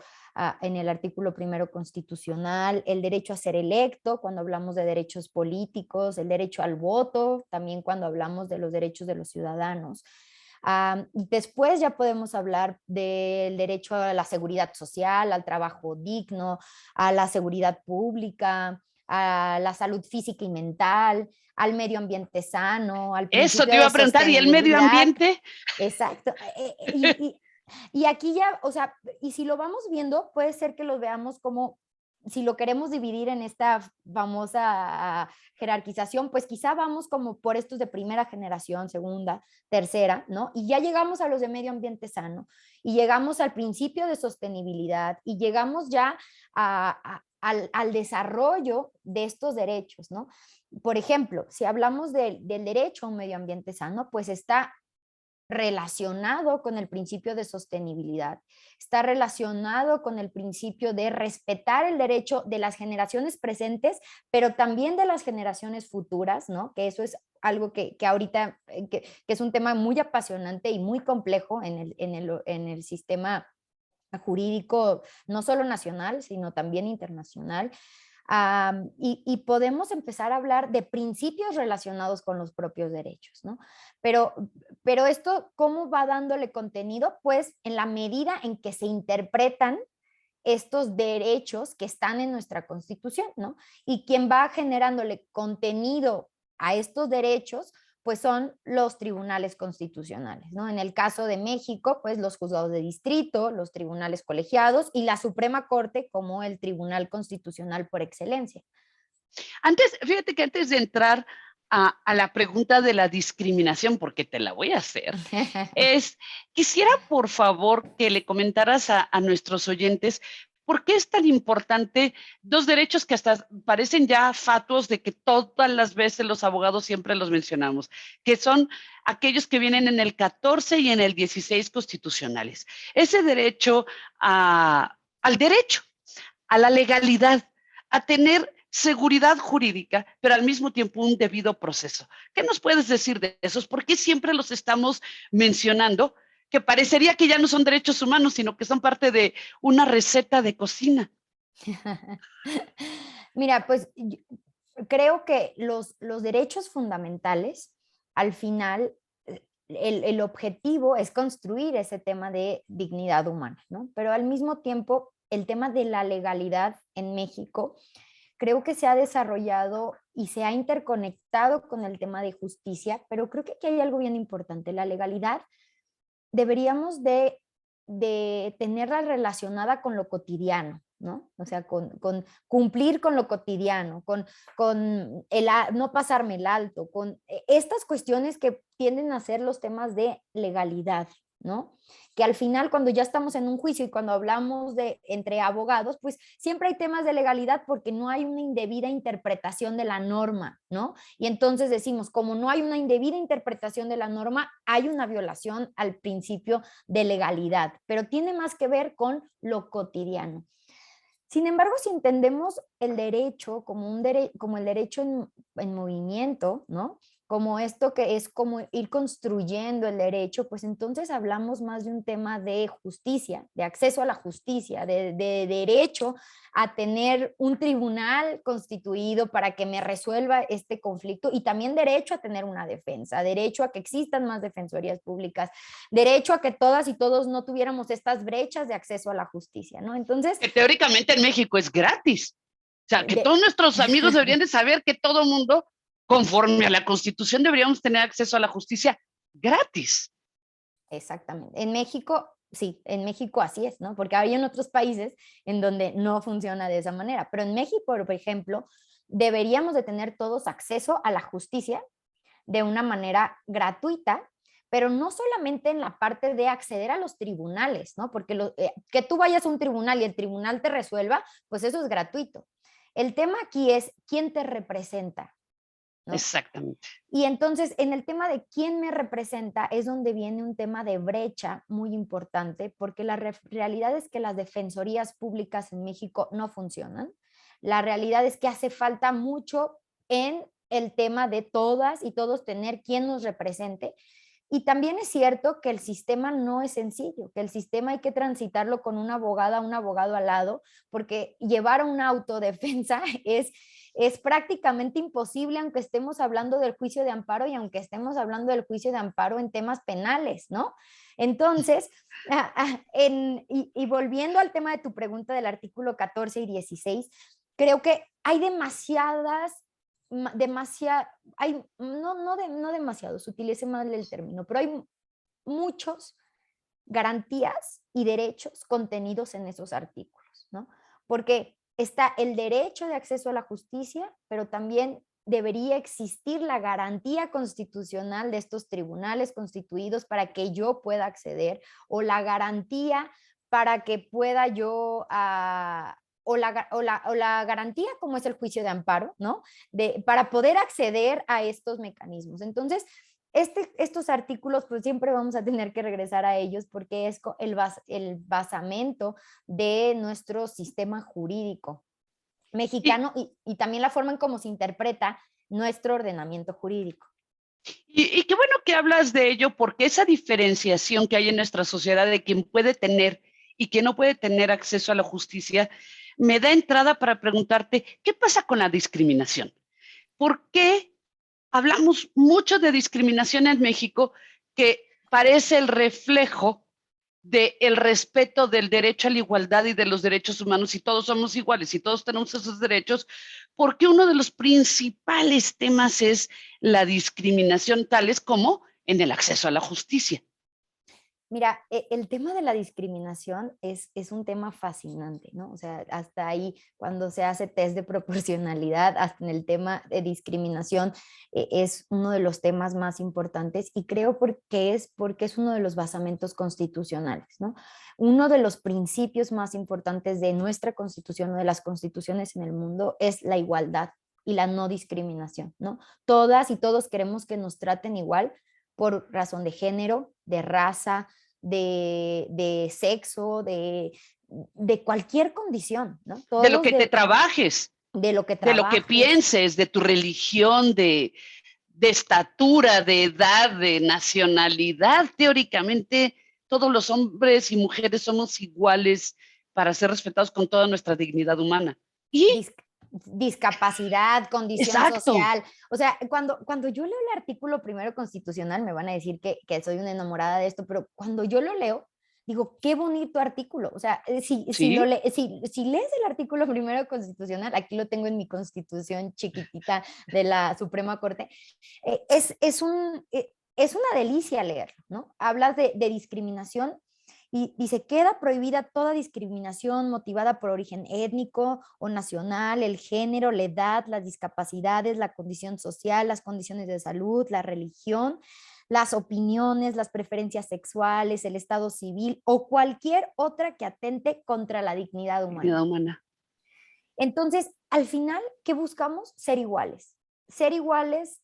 primero constitucional, el derecho a ser electo cuando hablamos de derechos políticos, el derecho al voto, también cuando hablamos de los derechos de los ciudadanos. Después ya podemos hablar del derecho a la seguridad social, al trabajo digno, a la seguridad pública, a la salud física y mental, al medio ambiente sano, al Eso principio te iba de a preguntar, ¿y el medio sostenibilidad. ambiente? Exacto. Y aquí ya, o sea, y si lo vamos viendo, puede ser que lo veamos como, si lo queremos dividir en esta famosa jerarquización, pues quizá vamos como por estos de primera generación, segunda, tercera, ¿no? Y ya llegamos a los de medio ambiente sano, y llegamos al principio de sostenibilidad, y llegamos ya al desarrollo de estos derechos, ¿no? Por ejemplo, si hablamos del derecho a un medio ambiente sano, pues está relacionado con el principio de sostenibilidad, está relacionado con el principio de respetar el derecho de las generaciones presentes, pero también de las generaciones futuras, ¿no? Que eso es algo que ahorita, que es un tema muy apasionante y muy complejo en el sistema jurídico, no solo nacional, sino también internacional. Y podemos empezar a hablar de principios relacionados con los propios derechos, ¿no? Pero, pero esto, ¿cómo va dándole contenido? Pues en la medida en que se interpretan estos derechos que están en nuestra Constitución, ¿no? Y quien va generándole contenido a estos derechos, pues son los tribunales constitucionales, ¿no? En el caso de México, pues los juzgados de distrito, los tribunales colegiados y la Suprema Corte como el Tribunal Constitucional por excelencia. Fíjate que antes de entrar a la pregunta de la discriminación, porque te la voy a hacer, quisiera por favor que le comentaras a nuestros oyentes por qué es tan importante dos derechos que hasta parecen ya fatuos de que todas las veces los abogados siempre los mencionamos, que son aquellos que vienen en el 14 y en el 16 constitucionales. Ese derecho al derecho, a la legalidad, a tener seguridad jurídica, pero al mismo tiempo un debido proceso. ¿Qué nos puedes decir de esos? ¿Por qué siempre los estamos mencionando? Que parecería que ya no son derechos humanos, sino que son parte de una receta de cocina. Mira, pues creo que los derechos fundamentales, al final, el objetivo es construir ese tema de dignidad humana, ¿no? Pero al mismo tiempo, el tema de la legalidad en México creo que se ha desarrollado y se ha interconectado con el tema de justicia, pero creo que aquí hay algo bien importante. La legalidad deberíamos de tenerla relacionada con lo cotidiano, ¿no? O sea, con cumplir con lo cotidiano, con no pasarme el alto, con estas cuestiones que tienden a ser los temas de legalidad, ¿no? Que al final, cuando ya estamos en un juicio y cuando hablamos de entre abogados, pues siempre hay temas de legalidad porque no hay una indebida interpretación de la norma, ¿no? Y entonces decimos, como no hay una indebida interpretación de la norma, hay una violación al principio de legalidad, pero tiene más que ver con lo cotidiano. Sin embargo, si entendemos el derecho como el derecho en movimiento, ¿no? como esto que es como ir construyendo el derecho, pues entonces hablamos más de un tema de justicia, de acceso a la justicia, de derecho a tener un tribunal constituido para que me resuelva este conflicto y también derecho a tener una defensa, derecho a que existan más defensorías públicas, derecho a que todas y todos no tuviéramos estas brechas de acceso a la justicia, ¿no? Entonces, Que teóricamente en México es gratis. O sea, que de, todos nuestros amigos deberían de saber que todo mundo, conforme a la Constitución, deberíamos tener acceso a la justicia gratis. exactamente. En México, sí, en México así es, ¿no? Porque hay en otros países en donde no funciona de esa manera. Pero en México, por ejemplo, deberíamos de tener todos acceso a la justicia de una manera gratuita, pero no solamente en la parte de acceder a los tribunales, ¿no? Porque que tú vayas a un tribunal y el tribunal te resuelva, pues eso es gratuito. El tema aquí es quién te representa, ¿no? Exactamente. Y entonces, en el tema de quién me representa es donde viene un tema de brecha muy importante, porque la realidad es que las defensorías públicas en México no funcionan. La realidad es que hace falta mucho en el tema de todas y todos tener quien nos represente. Y también es cierto que el sistema no es sencillo, que el sistema hay que transitarlo con una abogada, un abogado al lado, porque llevar una autodefensa es prácticamente imposible, aunque estemos hablando del juicio de amparo y aunque estemos hablando del juicio de amparo en temas penales, ¿no? Entonces, y volviendo al tema de tu pregunta del artículo 14 y 16, creo que hay no demasiados, utilice mal el término, pero hay muchos garantías y derechos contenidos en esos artículos, ¿no? Porque está el derecho de acceso a la justicia, pero también debería existir la garantía constitucional de estos tribunales constituidos para que yo pueda acceder, o la garantía para que pueda yo, o la garantía como es el juicio de amparo, ¿no? Para poder acceder a estos mecanismos. Entonces, estos artículos, pues siempre vamos a tener que regresar a ellos porque es el basamento de nuestro sistema jurídico Y, mexicano y también la forma en cómo se interpreta nuestro ordenamiento jurídico. y qué bueno que hablas de ello, porque esa diferenciación que hay en nuestra sociedad de quien puede tener y quien no puede tener acceso a la justicia, me da entrada para preguntarte, ¿qué pasa con la discriminación? ¿Por qué hablamos mucho de discriminación en México, que parece el reflejo del respeto del derecho a la igualdad y de los derechos humanos, y todos somos iguales y todos tenemos esos derechos? Porque uno de los principales temas es la discriminación, tales como en el acceso a la justicia. Mira, el tema de la discriminación es un tema fascinante, ¿no? O sea, hasta ahí, cuando se hace test de proporcionalidad, hasta en el tema de discriminación, es uno de los temas más importantes y creo porque es uno de los basamentos constitucionales, ¿no? Uno de los principios más importantes de nuestra constitución o de las constituciones en el mundo es la igualdad y la no discriminación, ¿no? Todas y todos queremos que nos traten igual por razón de género, de raza, de sexo, de cualquier condición, ¿no? De lo Todos que te trabajes, de lo que de lo que trabajes. pienses, de tu religión, de estatura, de edad, de nacionalidad. Teóricamente, todos los hombres y mujeres somos iguales para ser respetados con toda nuestra dignidad humana. Y, dis- Discapacidad, condición exacto, social. O sea, cuando yo leo el artículo primero constitucional, me van a decir que soy una enamorada de esto, pero cuando yo lo leo, digo, qué bonito artículo. O sea, sí, si lees el artículo primero constitucional, aquí lo tengo en mi constitución chiquitita de la Suprema Corte, es una delicia leerlo, ¿no? Hablas de discriminación y dice, queda prohibida toda discriminación motivada por origen étnico o nacional, el género, la edad, las discapacidades, la condición social, las condiciones de salud, la religión, las opiniones, las preferencias sexuales, el estado civil o cualquier otra que atente contra la dignidad humana. dignidad humana. Entonces, al final, ¿qué buscamos? Ser iguales. Ser iguales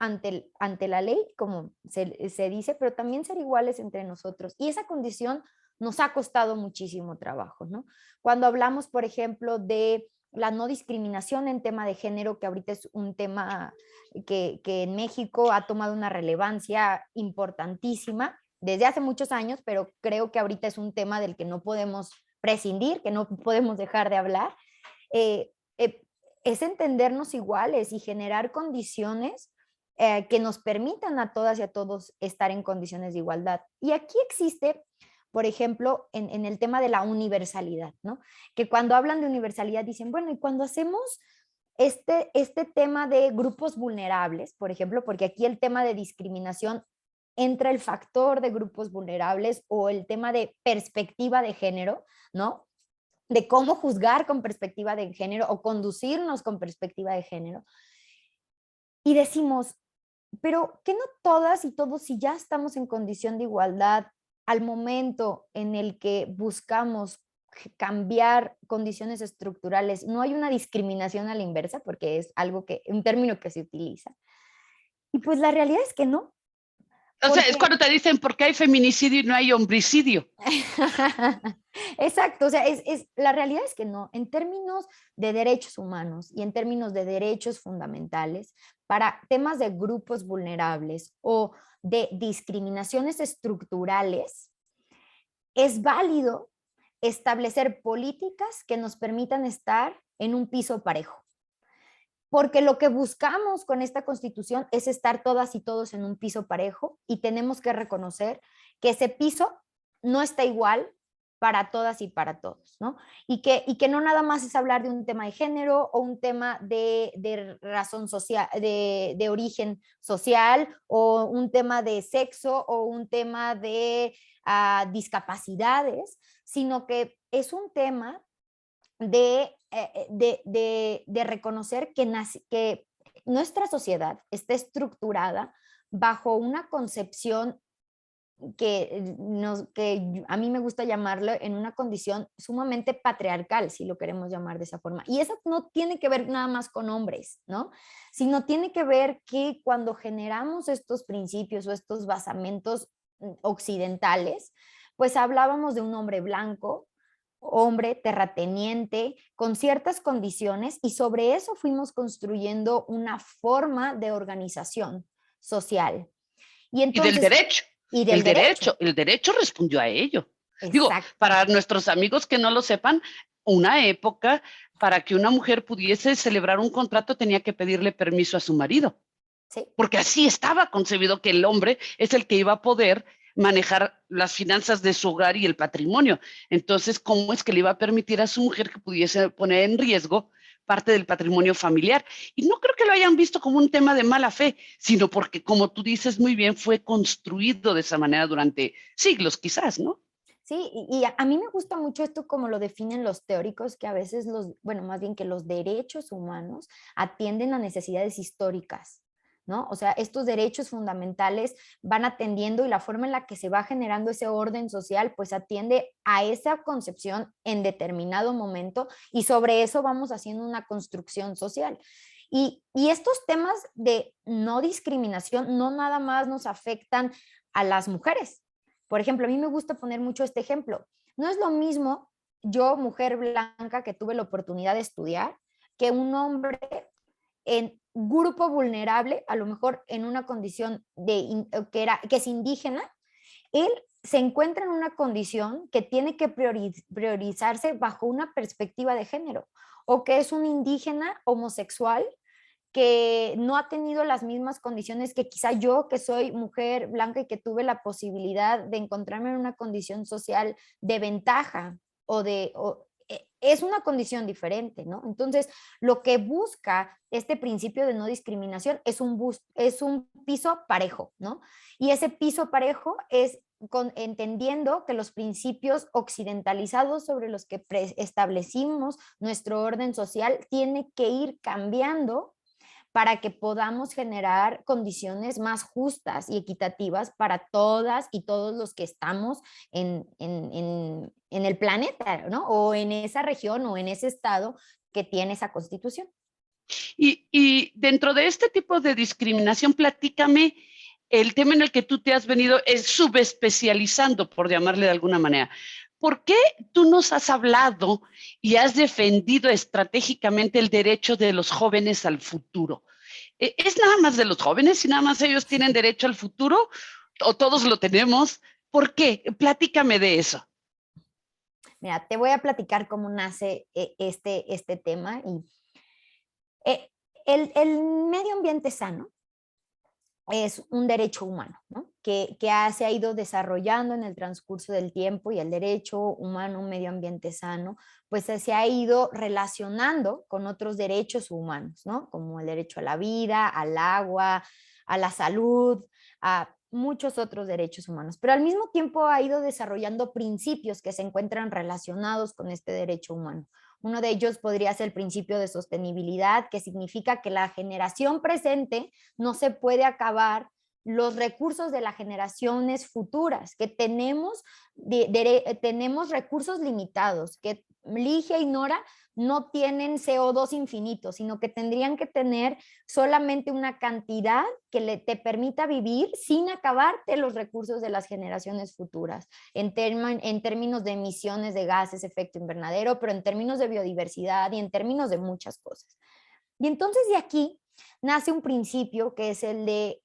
ante la ley, como se dice, pero también ser iguales entre nosotros. Y esa condición nos ha costado muchísimo trabajo, ¿no? Cuando hablamos, por ejemplo, de la no discriminación en tema de género, que ahorita es un tema que en México ha tomado una relevancia importantísima desde hace muchos años, pero creo que ahorita es un tema del que no podemos prescindir, que no podemos dejar de hablar. Eh, eh, es entendernos iguales y generar condiciones que nos permitan a todas y a todos estar en condiciones de igualdad. Y aquí existe, por ejemplo, en el tema de la universalidad, ¿no? Que cuando hablan de universalidad dicen, bueno, y cuando hacemos este tema de grupos vulnerables, por ejemplo, porque aquí el tema de discriminación entra el factor de grupos vulnerables o el tema de perspectiva de género, ¿no? De cómo juzgar con perspectiva de género o conducirnos con perspectiva de género. Y decimos, pero ¿qué no todas y todos, si ya estamos en condición de igualdad, al momento en el que buscamos cambiar condiciones estructurales, no hay una discriminación a la inversa? Porque es algo que, un término que se utiliza. Y pues la realidad es que no. O sea, es cuando te dicen por qué hay feminicidio y no hay homicidio. Exacto, o sea, la realidad es que no. En términos de derechos humanos y en términos de derechos fundamentales, para temas de grupos vulnerables o de discriminaciones estructurales, es válido establecer políticas que nos permitan estar en un piso parejo. Porque lo que buscamos con esta Constitución es estar todas y todos en un piso parejo, y tenemos que reconocer que ese piso no está igual para todas y para todos, ¿no? Y que no nada más es hablar de un tema de género o un tema de razón social, de origen social, o un tema de sexo o un tema de discapacidades, sino que es un tema de reconocer que nuestra sociedad está estructurada bajo una concepción que a mí me gusta llamarlo en una condición sumamente patriarcal, si lo queremos llamar de esa forma. Y eso no tiene que ver nada más con hombres, ¿no? Sino tiene que ver que cuando generamos estos principios o estos basamentos occidentales, pues hablábamos de un hombre blanco, hombre terrateniente, con ciertas condiciones, y sobre eso fuimos construyendo una forma de organización social. Y Y del entonces, derecho. y del derecho. El derecho respondió a ello. Digo, Exacto. para nuestros amigos que no lo sepan, una época para que una mujer pudiese celebrar un contrato tenía que pedirle permiso a su marido, Sí. porque así estaba concebido que el hombre es el que iba a poder manejar las finanzas de su hogar y el patrimonio. Entonces, ¿cómo es que le iba a permitir a su mujer que pudiese poner en riesgo parte del patrimonio familiar? Y no creo que lo hayan visto como un tema de mala fe, sino porque, como tú dices muy bien, fue construido de esa manera durante siglos, quizás, ¿no? Sí, y a mí me gusta mucho esto como lo definen los teóricos, que a veces bueno, más bien que los derechos humanos atienden a necesidades históricas, ¿no? O sea, estos derechos fundamentales van atendiendo, y la forma en la que se va generando ese orden social, pues atiende a esa concepción en determinado momento, y sobre eso vamos haciendo una construcción social. Y estos temas de no discriminación no nada más nos afectan a las mujeres. Por ejemplo, a mí me gusta poner mucho este ejemplo. No es lo mismo yo, mujer blanca, que tuve la oportunidad de estudiar, que un hombre en grupo vulnerable, a lo mejor en una condición que es indígena. Él se encuentra en una condición que tiene que priorizarse bajo una perspectiva de género, o que es un indígena homosexual que no ha tenido las mismas condiciones que quizá yo, que soy mujer blanca y que tuve la posibilidad de encontrarme en una condición social de ventaja, es una condición diferente, ¿no? Entonces, lo que busca este principio de no discriminación es un piso parejo, ¿no? Y ese piso parejo es entendiendo que los principios occidentalizados sobre los que establecimos nuestro orden social tiene que ir cambiando para que podamos generar condiciones más justas y equitativas para todas y todos los que estamos en el planeta, ¿no? O en esa región o en ese estado que tiene esa constitución. Y dentro de este tipo de discriminación, platícame el tema en el que tú te has venido subespecializando, por llamarle de alguna manera. ¿por qué tú nos has hablado y has defendido estratégicamente el derecho de los jóvenes al futuro? ¿Es nada más de los jóvenes y nada más ellos tienen derecho al futuro o todos lo tenemos? ¿Por qué? Platícame de eso. Mira, te voy a platicar cómo nace este tema. Eh, el medio ambiente sano es un derecho humano, ¿no? Se ha ido desarrollando en el transcurso del tiempo, y el derecho humano, un medio ambiente sano, pues se ha ido relacionando con otros derechos humanos, ¿no? Como el derecho a la vida, al agua, a la salud, a muchos otros derechos humanos, pero al mismo tiempo ha ido desarrollando principios que se encuentran relacionados con este derecho humano. Uno de ellos podría ser el principio de sostenibilidad, que significa que la generación presente no se puede acabar los recursos de las generaciones futuras, que tenemos recursos limitados, que Ligia y Nora no tienen CO2 infinito, sino que tendrían que tener solamente una cantidad que te permita vivir sin acabarte los recursos de las generaciones futuras, en términos de emisiones de gases efecto invernadero, pero en términos de biodiversidad y en términos de muchas cosas. Y entonces de aquí nace un principio que es el de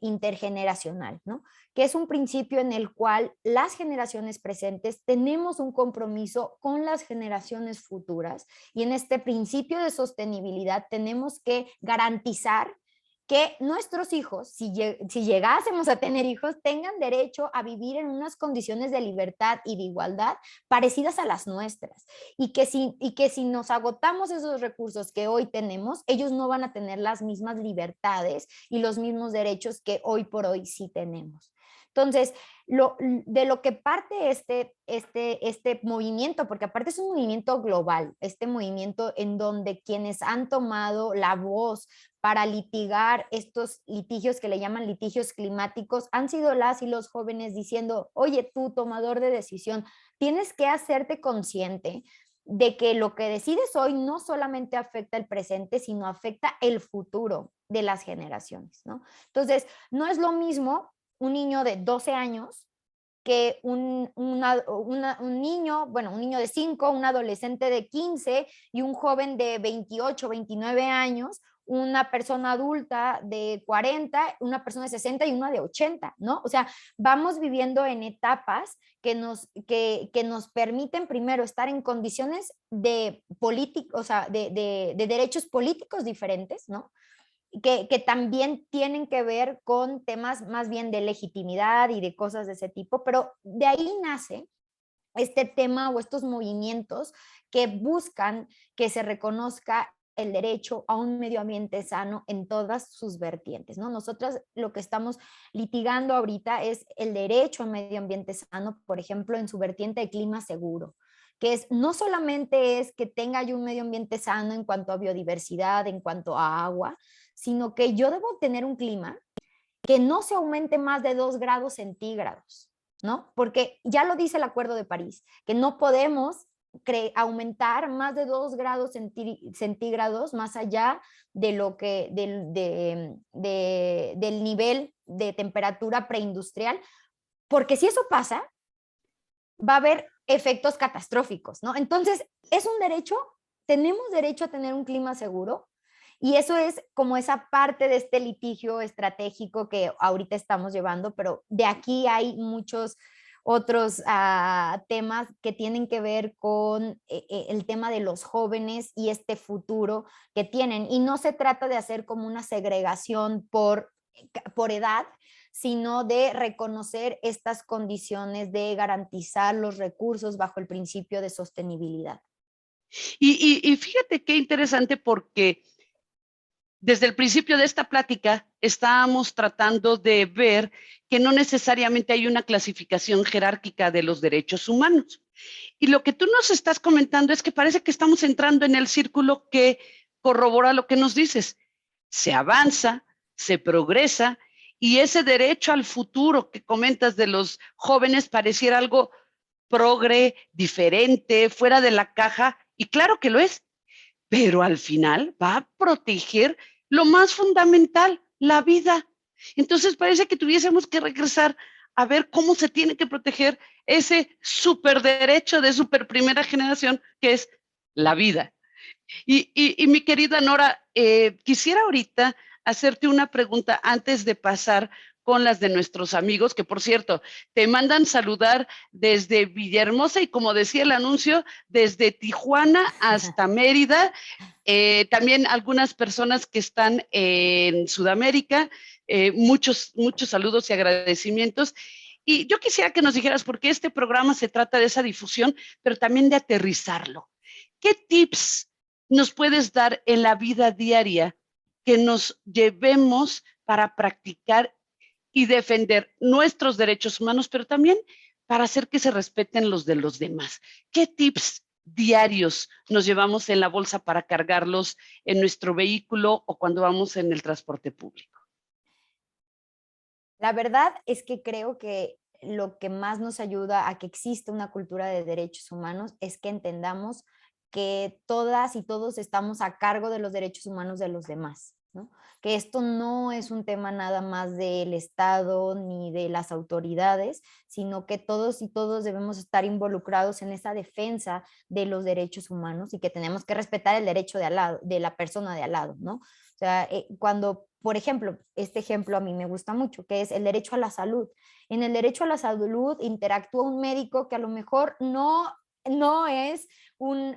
intergeneracional, ¿no? Que es un principio en el cual las generaciones presentes tenemos un compromiso con las generaciones futuras, y en este principio de sostenibilidad tenemos que garantizar que nuestros hijos, si llegásemos a tener hijos, tengan derecho a vivir en unas condiciones de libertad y de igualdad parecidas a las nuestras, y que si nos agotamos esos recursos que hoy tenemos, ellos no van a tener las mismas libertades y los mismos derechos que hoy por hoy sí tenemos. Entonces, de lo que parte este movimiento, porque aparte es un movimiento global, este movimiento en donde quienes han tomado la voz para litigar estos litigios que le llaman litigios climáticos han sido las y los jóvenes diciendo, oye, tú, tomador de decisión, tienes que hacerte consciente de que lo que decides hoy no solamente afecta el presente, sino afecta el futuro de las generaciones, ¿no? Entonces, no es lo mismo un niño de 12 años que un niño, bueno, un niño de 5, un adolescente de 15 y un joven de 28, 29 años, una persona adulta de 40, una persona de 60 y una de 80, ¿no? O sea, vamos viviendo en etapas que nos permiten primero estar en condiciones de o sea, de derechos políticos diferentes, ¿no? Que también tienen que ver con temas más bien de legitimidad y de cosas de ese tipo, pero de ahí nace este tema o estos movimientos que buscan que se reconozca el derecho a un medio ambiente sano en todas sus vertientes, ¿no? Nosotras lo que estamos litigando ahorita es el derecho a un medio ambiente sano, por ejemplo, en su vertiente de clima seguro, que es no solamente es que tenga yo un medio ambiente sano en cuanto a biodiversidad, en cuanto a agua, sino que yo debo tener un clima que no se aumente más de 2 grados centígrados, ¿no? Porque ya lo dice el Acuerdo de París, que no podemos aumentar más de 2 grados centígrados más allá de lo que, del nivel de temperatura preindustrial, porque si eso pasa, va a haber efectos catastróficos, ¿no? Entonces, es un derecho, tenemos derecho a tener un clima seguro, y eso es como esa parte de este litigio estratégico que ahorita estamos llevando, pero de aquí hay muchos otros temas que tienen que ver con el tema de los jóvenes y este futuro que tienen. Y no se trata de hacer como una segregación por edad, sino de reconocer estas condiciones de garantizar los recursos bajo el principio de sostenibilidad. Y fíjate qué interesante porque desde el principio de esta plática estábamos tratando de ver que no necesariamente hay una clasificación jerárquica de los derechos humanos. Y lo que tú nos estás comentando es que parece que estamos entrando en el círculo que corrobora lo que nos dices. Se avanza, se progresa, y ese derecho al futuro que comentas de los jóvenes pareciera algo progre, diferente, fuera de la caja, y claro que lo es, pero al final va a proteger lo más fundamental, la vida. Entonces parece que tuviésemos que regresar a ver cómo se tiene que proteger ese superderecho de super primera generación que es la vida. Y mi querida Nora, quisiera ahorita hacerte una pregunta antes de pasar con las de nuestros amigos, que por cierto, te mandan saludar desde Villahermosa y como decía el anuncio, desde Tijuana hasta Mérida. También algunas personas que están en Sudamérica, muchos saludos y agradecimientos. Y yo quisiera que nos dijeras, porque este programa se trata de esa difusión, pero también de aterrizarlo. ¿Qué tips nos puedes dar en la vida diaria que nos llevemos para practicar y defender nuestros derechos humanos, pero también para hacer que se respeten los de los demás? ¿Qué tips diarios nos llevamos en la bolsa para cargarlos en nuestro vehículo o cuando vamos en el transporte público? La verdad es que creo que lo que más nos ayuda a que exista una cultura de derechos humanos es que entendamos que todas y todos estamos a cargo de los derechos humanos de los demás, ¿no? Que esto no es un tema nada más del Estado ni de las autoridades, sino que todos y todos debemos estar involucrados en esa defensa de los derechos humanos y que tenemos que respetar el derecho de al lado, de la persona de al lado, ¿no? O sea, cuando, por ejemplo, este ejemplo a mí me gusta mucho, que es el derecho a la salud. En el derecho a la salud interactúa un médico que a lo mejor no es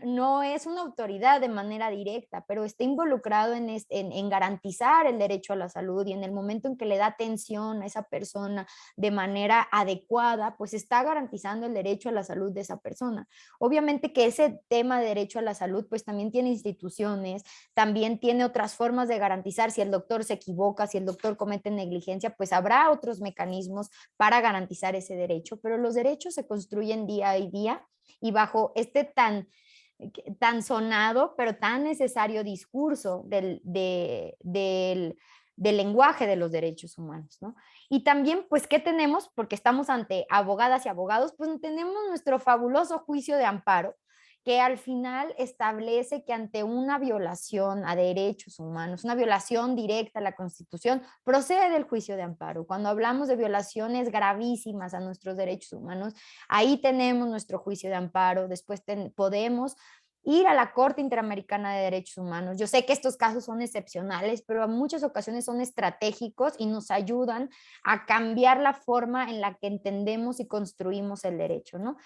no es una autoridad de manera directa, pero está involucrado en garantizar el derecho a la salud y en el momento en que le da atención a esa persona de manera adecuada, pues está garantizando el derecho a la salud de esa persona. Obviamente que ese tema de derecho a la salud pues también tiene instituciones, también tiene otras formas de garantizar si el doctor se equivoca, si el doctor comete negligencia, pues habrá otros mecanismos para garantizar ese derecho, pero los derechos se construyen día a día y bajo este tan sonado, pero tan necesario discurso del lenguaje de los derechos humanos, ¿no? Y también, pues, ¿qué tenemos? Porque estamos ante abogadas y abogados, pues tenemos nuestro fabuloso juicio de amparo, que al final establece que ante una violación a derechos humanos, una violación directa a la Constitución, procede del juicio de amparo. Cuando hablamos de violaciones gravísimas a nuestros derechos humanos, ahí tenemos nuestro juicio de amparo, después podemos ir a la Corte Interamericana de Derechos Humanos. Yo sé que estos casos son excepcionales, pero en muchas ocasiones son estratégicos y nos ayudan a cambiar la forma en la que entendemos y construimos el derecho, ¿no?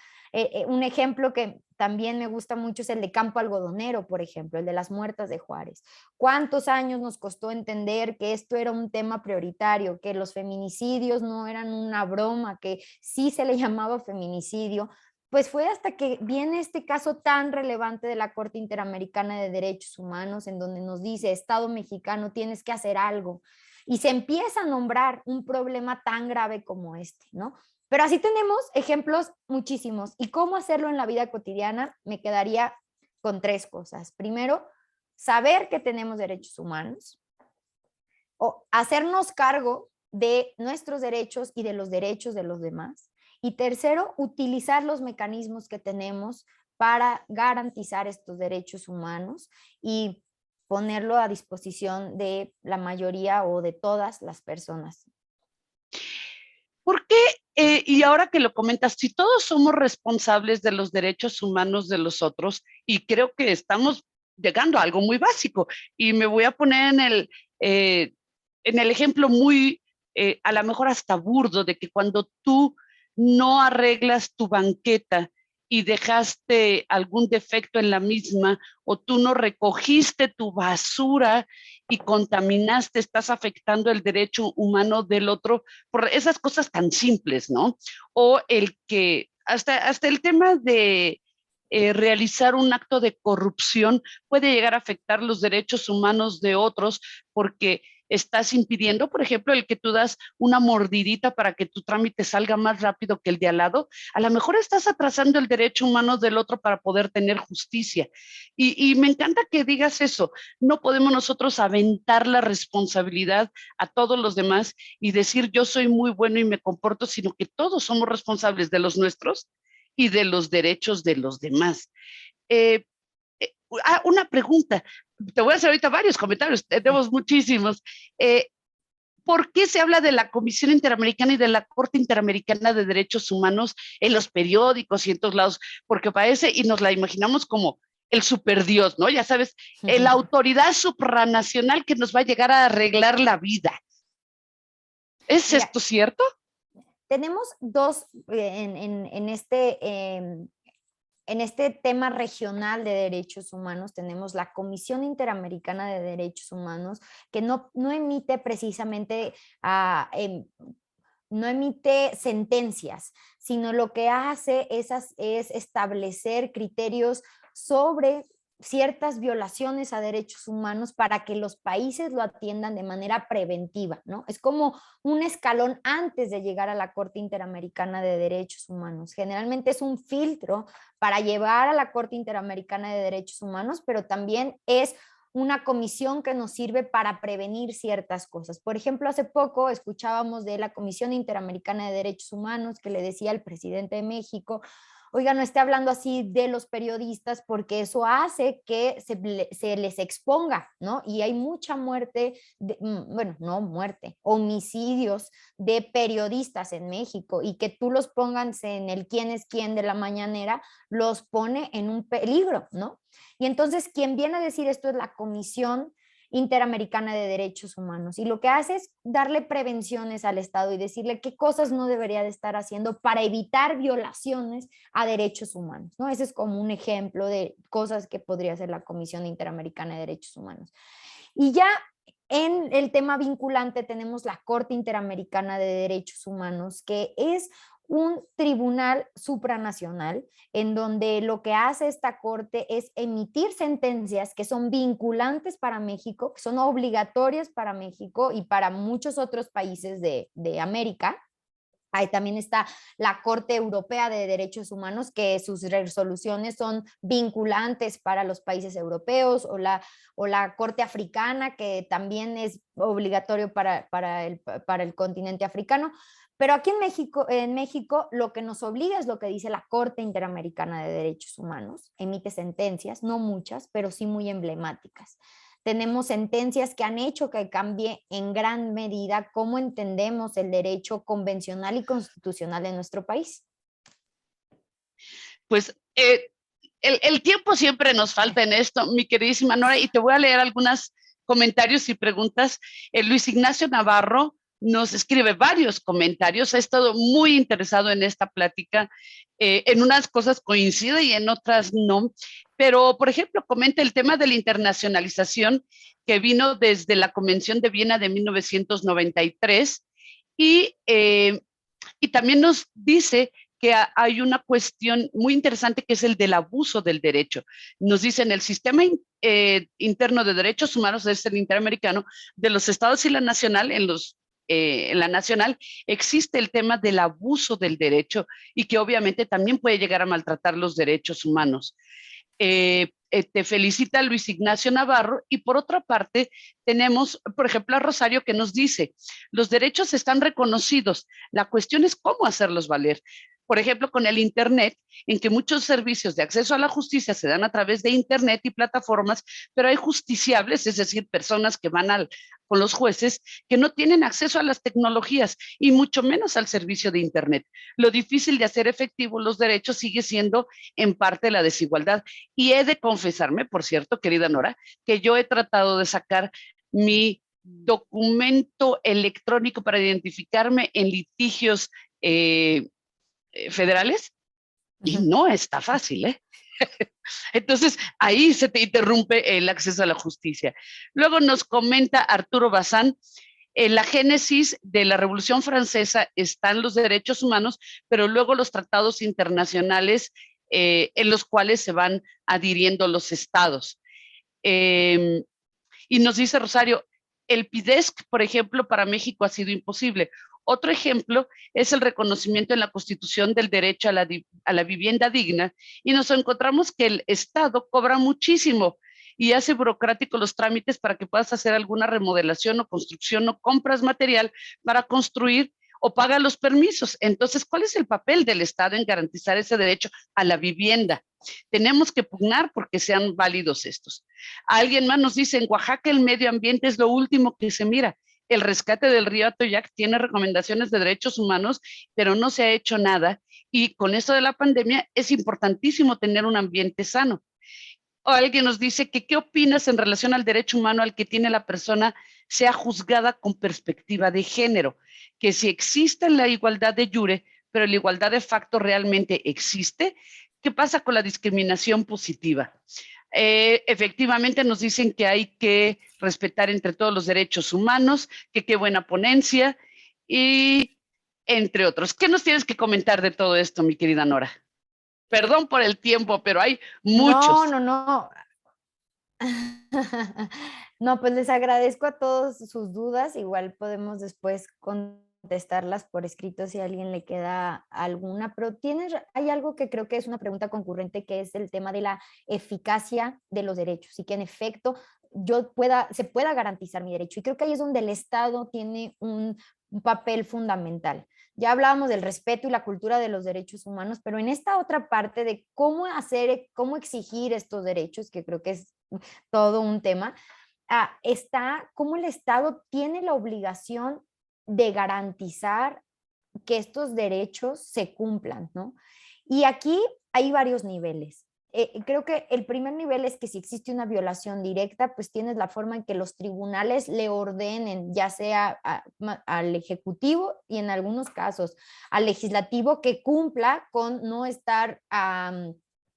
Un ejemplo que también me gusta mucho es el de Campo Algodonero, por ejemplo, el de las muertas de Juárez. ¿Cuántos años nos costó entender que esto era un tema prioritario, que los feminicidios no eran una broma, que sí se le llamaba feminicidio? Pues fue hasta que viene este caso tan relevante de la Corte Interamericana de Derechos Humanos, en donde nos dice, Estado mexicano, tienes que hacer algo. Y se empieza a nombrar un problema tan grave como este, ¿no? Pero así tenemos ejemplos muchísimos. ¿Y cómo hacerlo en la vida cotidiana? Me quedaría con tres cosas. Primero, saber que tenemos derechos humanos, o hacernos cargo de nuestros derechos y de los derechos de los demás. Y tercero, utilizar los mecanismos que tenemos para garantizar estos derechos humanos y ponerlo a disposición de la mayoría o de todas las personas. ¿Por qué? Y ahora que lo comentas, si todos somos responsables de los derechos humanos de los otros, y creo que estamos llegando a algo muy básico, y me voy a poner en el ejemplo muy, a lo mejor hasta burdo, de que cuando tú no arreglas tu banqueta y dejaste algún defecto en la misma, o tú no recogiste tu basura y contaminaste, estás afectando el derecho humano del otro por esas cosas tan simples, ¿no? O el que, hasta el tema de realizar un acto de corrupción puede llegar a afectar los derechos humanos de otros porque estás impidiendo, por ejemplo, el que tú das una mordidita para que tu trámite salga más rápido que el de al lado, a lo mejor estás atrasando el derecho humano del otro para poder tener justicia. Y me encanta que digas eso, no podemos nosotros aventar la responsabilidad a todos los demás y decir yo soy muy bueno y me comporto, sino que todos somos responsables de los nuestros y de los derechos de los demás. Eh, una pregunta, te voy a hacer ahorita varios comentarios, tenemos muchísimos. Eh, ¿por qué se habla de la Comisión Interamericana y de la Corte Interamericana de Derechos Humanos en los periódicos y en todos lados? Porque parece, y nos la imaginamos como el superdios, ¿no? Ya sabes, la autoridad supranacional que nos va a llegar a arreglar la vida. ¿Es Mira, esto cierto? tenemos dos en este tema regional de derechos humanos. Tenemos la Comisión Interamericana de Derechos Humanos, que no emite precisamente no emite sentencias, sino lo que hace es establecer criterios sobre ciertas violaciones a derechos humanos para que los países lo atiendan de manera preventiva, ¿no? Es como un escalón antes de llegar a la Corte Interamericana de Derechos Humanos. Generalmente es un filtro para llevar a la Corte Interamericana de Derechos Humanos, pero también es una comisión que nos sirve para prevenir ciertas cosas. Por ejemplo, hace poco escuchábamos de la Comisión Interamericana de Derechos Humanos que le decía al presidente de México: oiga, no esté hablando así de los periodistas porque eso hace que se les exponga, ¿no? Y hay mucha muerte, bueno, no muerte, homicidios de periodistas en México, y que tú los pongas en el quién es quién de la mañanera los pone en un peligro, ¿no? Y entonces quien viene a decir esto es la Comisión Interamericana de Derechos Humanos, y lo que hace es darle prevenciones al Estado y decirle qué cosas no debería de estar haciendo para evitar violaciones a derechos humanos, ¿no? Ese es como un ejemplo de cosas que podría hacer la Comisión Interamericana de Derechos Humanos. Y ya en el tema vinculante tenemos la Corte Interamericana de Derechos Humanos, que es un tribunal supranacional en donde lo que hace esta corte es emitir sentencias que son vinculantes para México, que son obligatorias para México y para muchos otros países de América. Ahí también está la Corte Europea de Derechos Humanos, que sus resoluciones son vinculantes para los países europeos, o la Corte Africana, que también es obligatorio para el continente africano. Pero aquí en México lo que nos obliga es lo que dice la Corte Interamericana de Derechos Humanos. Emite sentencias, no muchas, pero sí muy emblemáticas. Tenemos sentencias que han hecho que cambie en gran medida cómo entendemos el derecho convencional y constitucional de nuestro país. Pues el tiempo siempre nos falta en esto, mi queridísima Nora, y te voy a leer algunos comentarios y preguntas. Luis Ignacio Navarro nos escribe varios comentarios, ha estado muy interesado en esta plática, en unas cosas coincide y en otras no, pero por ejemplo comenta el tema de la internacionalización que vino desde la Convención de Viena de 1993 y también nos dice que hay una cuestión muy interesante que es el del abuso del derecho. Nos dicen el sistema interno de derechos humanos es el interamericano de los estados y la nacional. En la nacional existe el tema del abuso del derecho y que obviamente también puede llegar a maltratar los derechos humanos. Te felicita Luis Ignacio Navarro, y por otra parte tenemos, por ejemplo, a Rosario que nos dice, los derechos están reconocidos, la cuestión es cómo hacerlos valer. Por ejemplo, con el Internet, en que muchos servicios de acceso a la justicia se dan a través de Internet y plataformas, pero hay justiciables, es decir, personas que van con los jueces que no tienen acceso a las tecnologías y mucho menos al servicio de Internet. Lo difícil de hacer efectivos los derechos sigue siendo en parte la desigualdad. Y he de confesarme, por cierto, querida Nora, que yo he tratado de sacar mi documento electrónico para identificarme en litigios federales y no está fácil, ¿eh? Entonces, ahí se te interrumpe el acceso a la justicia. Luego nos comenta Arturo Bazán, en la génesis de la Revolución Francesa están los derechos humanos, pero luego los tratados internacionales en los cuales se van adhiriendo los estados. Y nos dice Rosario, el PIDESC, por ejemplo, para México ha sido imposible. Otro ejemplo es el reconocimiento en la Constitución del derecho a la vivienda digna, y nos encontramos que el Estado cobra muchísimo y hace burocráticos los trámites para que puedas hacer alguna remodelación o construcción o compras material para construir o paga los permisos. Entonces, ¿cuál es el papel del Estado en garantizar ese derecho a la vivienda? Tenemos que pugnar porque sean válidos estos. Alguien más nos dice, en Oaxaca el medio ambiente es lo último que se mira. el rescate del río Atoyac tiene recomendaciones de derechos humanos, pero no se ha hecho nada. Y con esto de la pandemia es importantísimo tener un ambiente sano. O alguien nos dice que qué opinas en relación al derecho humano al que tiene la persona sea juzgada con perspectiva de género, que si existe la igualdad de jure, pero la igualdad de facto realmente existe, ¿qué pasa con la discriminación positiva? Efectivamente nos dicen que hay que respetar entre todos los derechos humanos, que qué buena ponencia y entre otros. ¿Qué nos tienes que comentar de todo esto, mi querida Nora? Perdón por el tiempo, pero hay No, muchos. no, no. No, pues les agradezco a todos sus dudas. Igual podemos después contestarlas por escrito si a alguien le queda alguna, pero hay algo que creo que es una pregunta concurrente, que es el tema de la eficacia de los derechos y que en efecto se pueda garantizar mi derecho. Y creo que ahí es donde el Estado tiene un papel fundamental. Ya hablábamos del respeto y la cultura de los derechos humanos, pero en esta otra parte de cómo exigir estos derechos, que creo que es todo un tema, está cómo el Estado tiene la obligación de garantizar que estos derechos se cumplan, ¿no? Y aquí hay varios niveles. Creo que el primer nivel es que si existe una violación directa, pues tienes la forma en que los tribunales le ordenen, ya sea al Ejecutivo y en algunos casos al Legislativo, que cumpla con no estar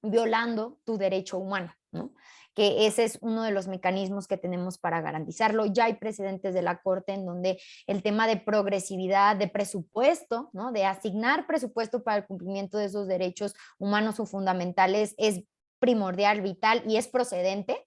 violando tu derecho humano, ¿no? Que ese es uno de los mecanismos que tenemos para garantizarlo. Ya hay precedentes de la Corte en donde el tema de progresividad, de presupuesto, ¿no? De asignar presupuesto para el cumplimiento de esos derechos humanos o fundamentales es primordial, vital y es procedente.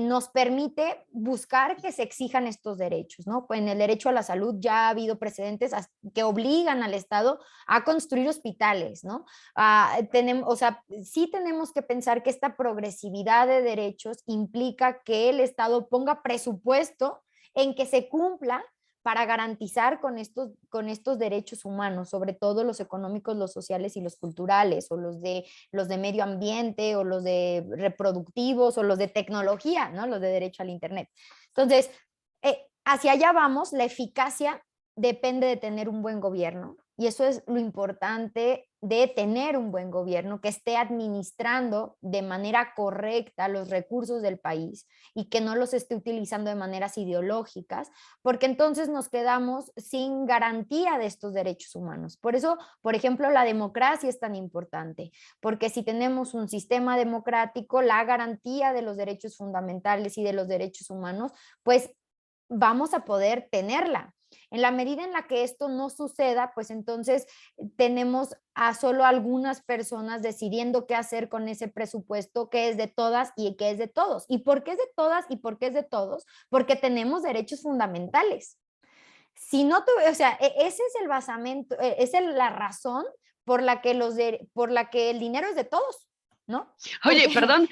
Nos permite buscar que se exijan estos derechos, ¿no? Pues en el derecho a la salud ya ha habido precedentes que obligan al Estado a construir hospitales, ¿no? O sea, sí tenemos que pensar que esta progresividad de derechos implica que el Estado ponga presupuesto en que se cumpla para garantizar con estos derechos humanos, sobre todo los económicos, los sociales y los culturales, o los de medio ambiente, o los de reproductivos, o los de tecnología, ¿no? Los de derecho al Internet. Entonces, hacia allá vamos. La eficacia depende de tener un buen gobierno, y eso es lo importante de tener un buen gobierno que esté administrando de manera correcta los recursos del país y que no los esté utilizando de maneras ideológicas, porque entonces nos quedamos sin garantía de estos derechos humanos. Por eso, por ejemplo, la democracia es tan importante, porque si tenemos un sistema democrático, la garantía de los derechos fundamentales y de los derechos humanos, pues vamos a poder tenerla. En la medida en la que esto no suceda, pues entonces tenemos a solo algunas personas decidiendo qué hacer con ese presupuesto que es de todas y que es de todos. ¿Y por qué es de todas y por qué es de todos? Porque tenemos derechos fundamentales. Si no tuve, o sea, ese es el basamento, esa es la razón por la que el dinero es de todos, ¿no? Oye, Porque perdón,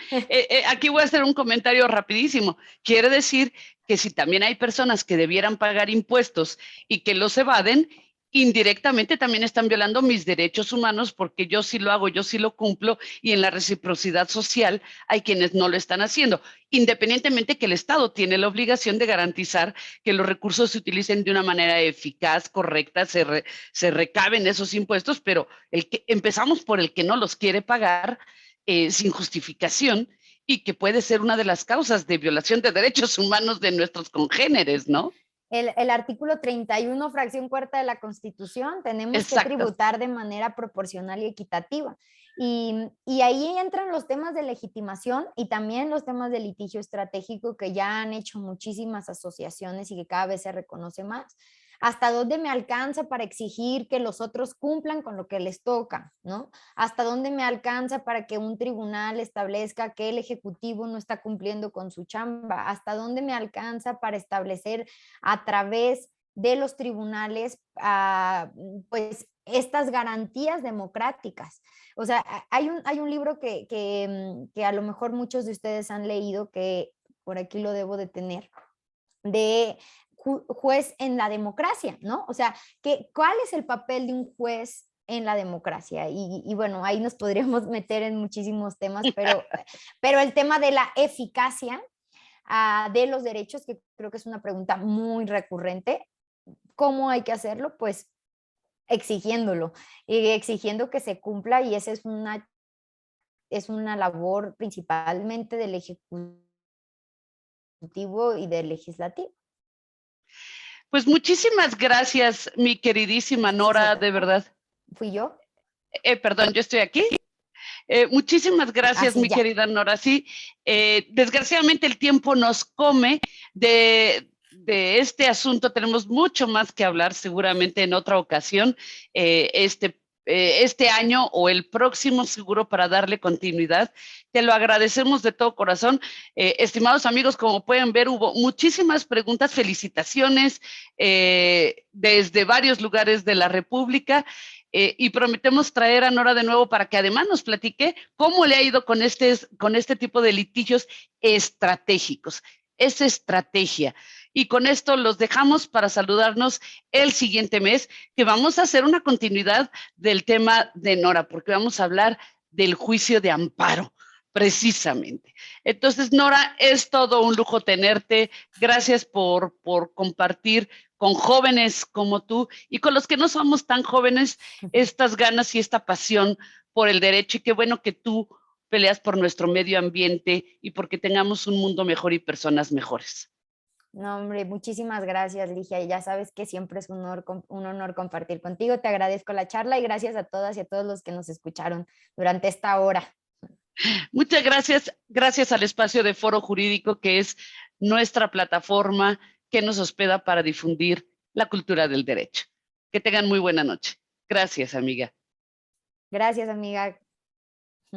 aquí voy a hacer un comentario rapidísimo. Quiere decir que si también hay personas que debieran pagar impuestos y que los evaden, indirectamente también están violando mis derechos humanos porque yo sí lo hago, yo sí lo cumplo y en la reciprocidad social hay quienes no lo están haciendo, independientemente que el Estado tiene la obligación de garantizar que los recursos se utilicen de una manera eficaz, correcta, se recaben esos impuestos, pero empezamos por el que no los quiere pagar sin justificación y que puede ser una de las causas de violación de derechos humanos de nuestros congéneres, ¿no? el artículo 31, fracción cuarta de la Constitución, tenemos que Exacto. tributar de manera proporcional y equitativa. Y ahí entran los temas de legitimación y también los temas de litigio estratégico que ya han hecho muchísimas asociaciones y que cada vez se reconoce más. ¿Hasta dónde me alcanza para exigir que los otros cumplan con lo que les toca, ¿no? ¿Hasta dónde me alcanza para que un tribunal establezca que el Ejecutivo no está cumpliendo con su chamba? ¿Hasta dónde me alcanza para establecer a través de los tribunales, pues estas garantías democráticas? O sea, hay un libro que a lo mejor muchos de ustedes han leído, que por aquí lo debo de tener, de juez en la democracia, ¿no? O sea, ¿cuál es el papel de un juez en la democracia? Y bueno, ahí nos podríamos meter en muchísimos temas, pero el tema de la eficacia de los derechos, que creo que es una pregunta muy recurrente. ¿Cómo hay que hacerlo? Pues exigiéndolo, y exigiendo que se cumpla, y esa es una labor principalmente del ejecutivo y del legislativo. Pues muchísimas gracias, mi queridísima Nora, de verdad. ¿Fui yo? Perdón, yo estoy aquí. Muchísimas gracias, Así mi ya. querida Nora. Sí, desgraciadamente el tiempo nos come de este asunto. Tenemos mucho más que hablar, seguramente en otra ocasión, este año o el próximo, seguro, para darle continuidad. Te lo agradecemos de todo corazón. Estimados amigos, como pueden ver, hubo muchísimas preguntas, felicitaciones desde varios lugares de la República. Y prometemos traer a Nora de nuevo para que además nos platique cómo le ha ido con este tipo de litigios estratégicos. Es estrategia. Y con esto los dejamos para saludarnos el siguiente mes, que vamos a hacer una continuidad del tema de Nora, porque vamos a hablar del juicio de amparo, precisamente. Entonces, Nora, es todo un lujo tenerte. Gracias por compartir con jóvenes como tú y con los que no somos tan jóvenes estas ganas y esta pasión por el derecho. Y qué bueno que tú peleas por nuestro medio ambiente y porque tengamos un mundo mejor y personas mejores. No, hombre, muchísimas gracias, Ligia. Ya sabes que siempre es un honor compartir contigo. Te agradezco la charla y gracias a todas y a todos los que nos escucharon durante esta hora. Muchas gracias. Gracias al espacio de Foro Jurídico, que es nuestra plataforma que nos hospeda para difundir la cultura del derecho. Que tengan muy buena noche. Gracias, amiga. Gracias, amiga.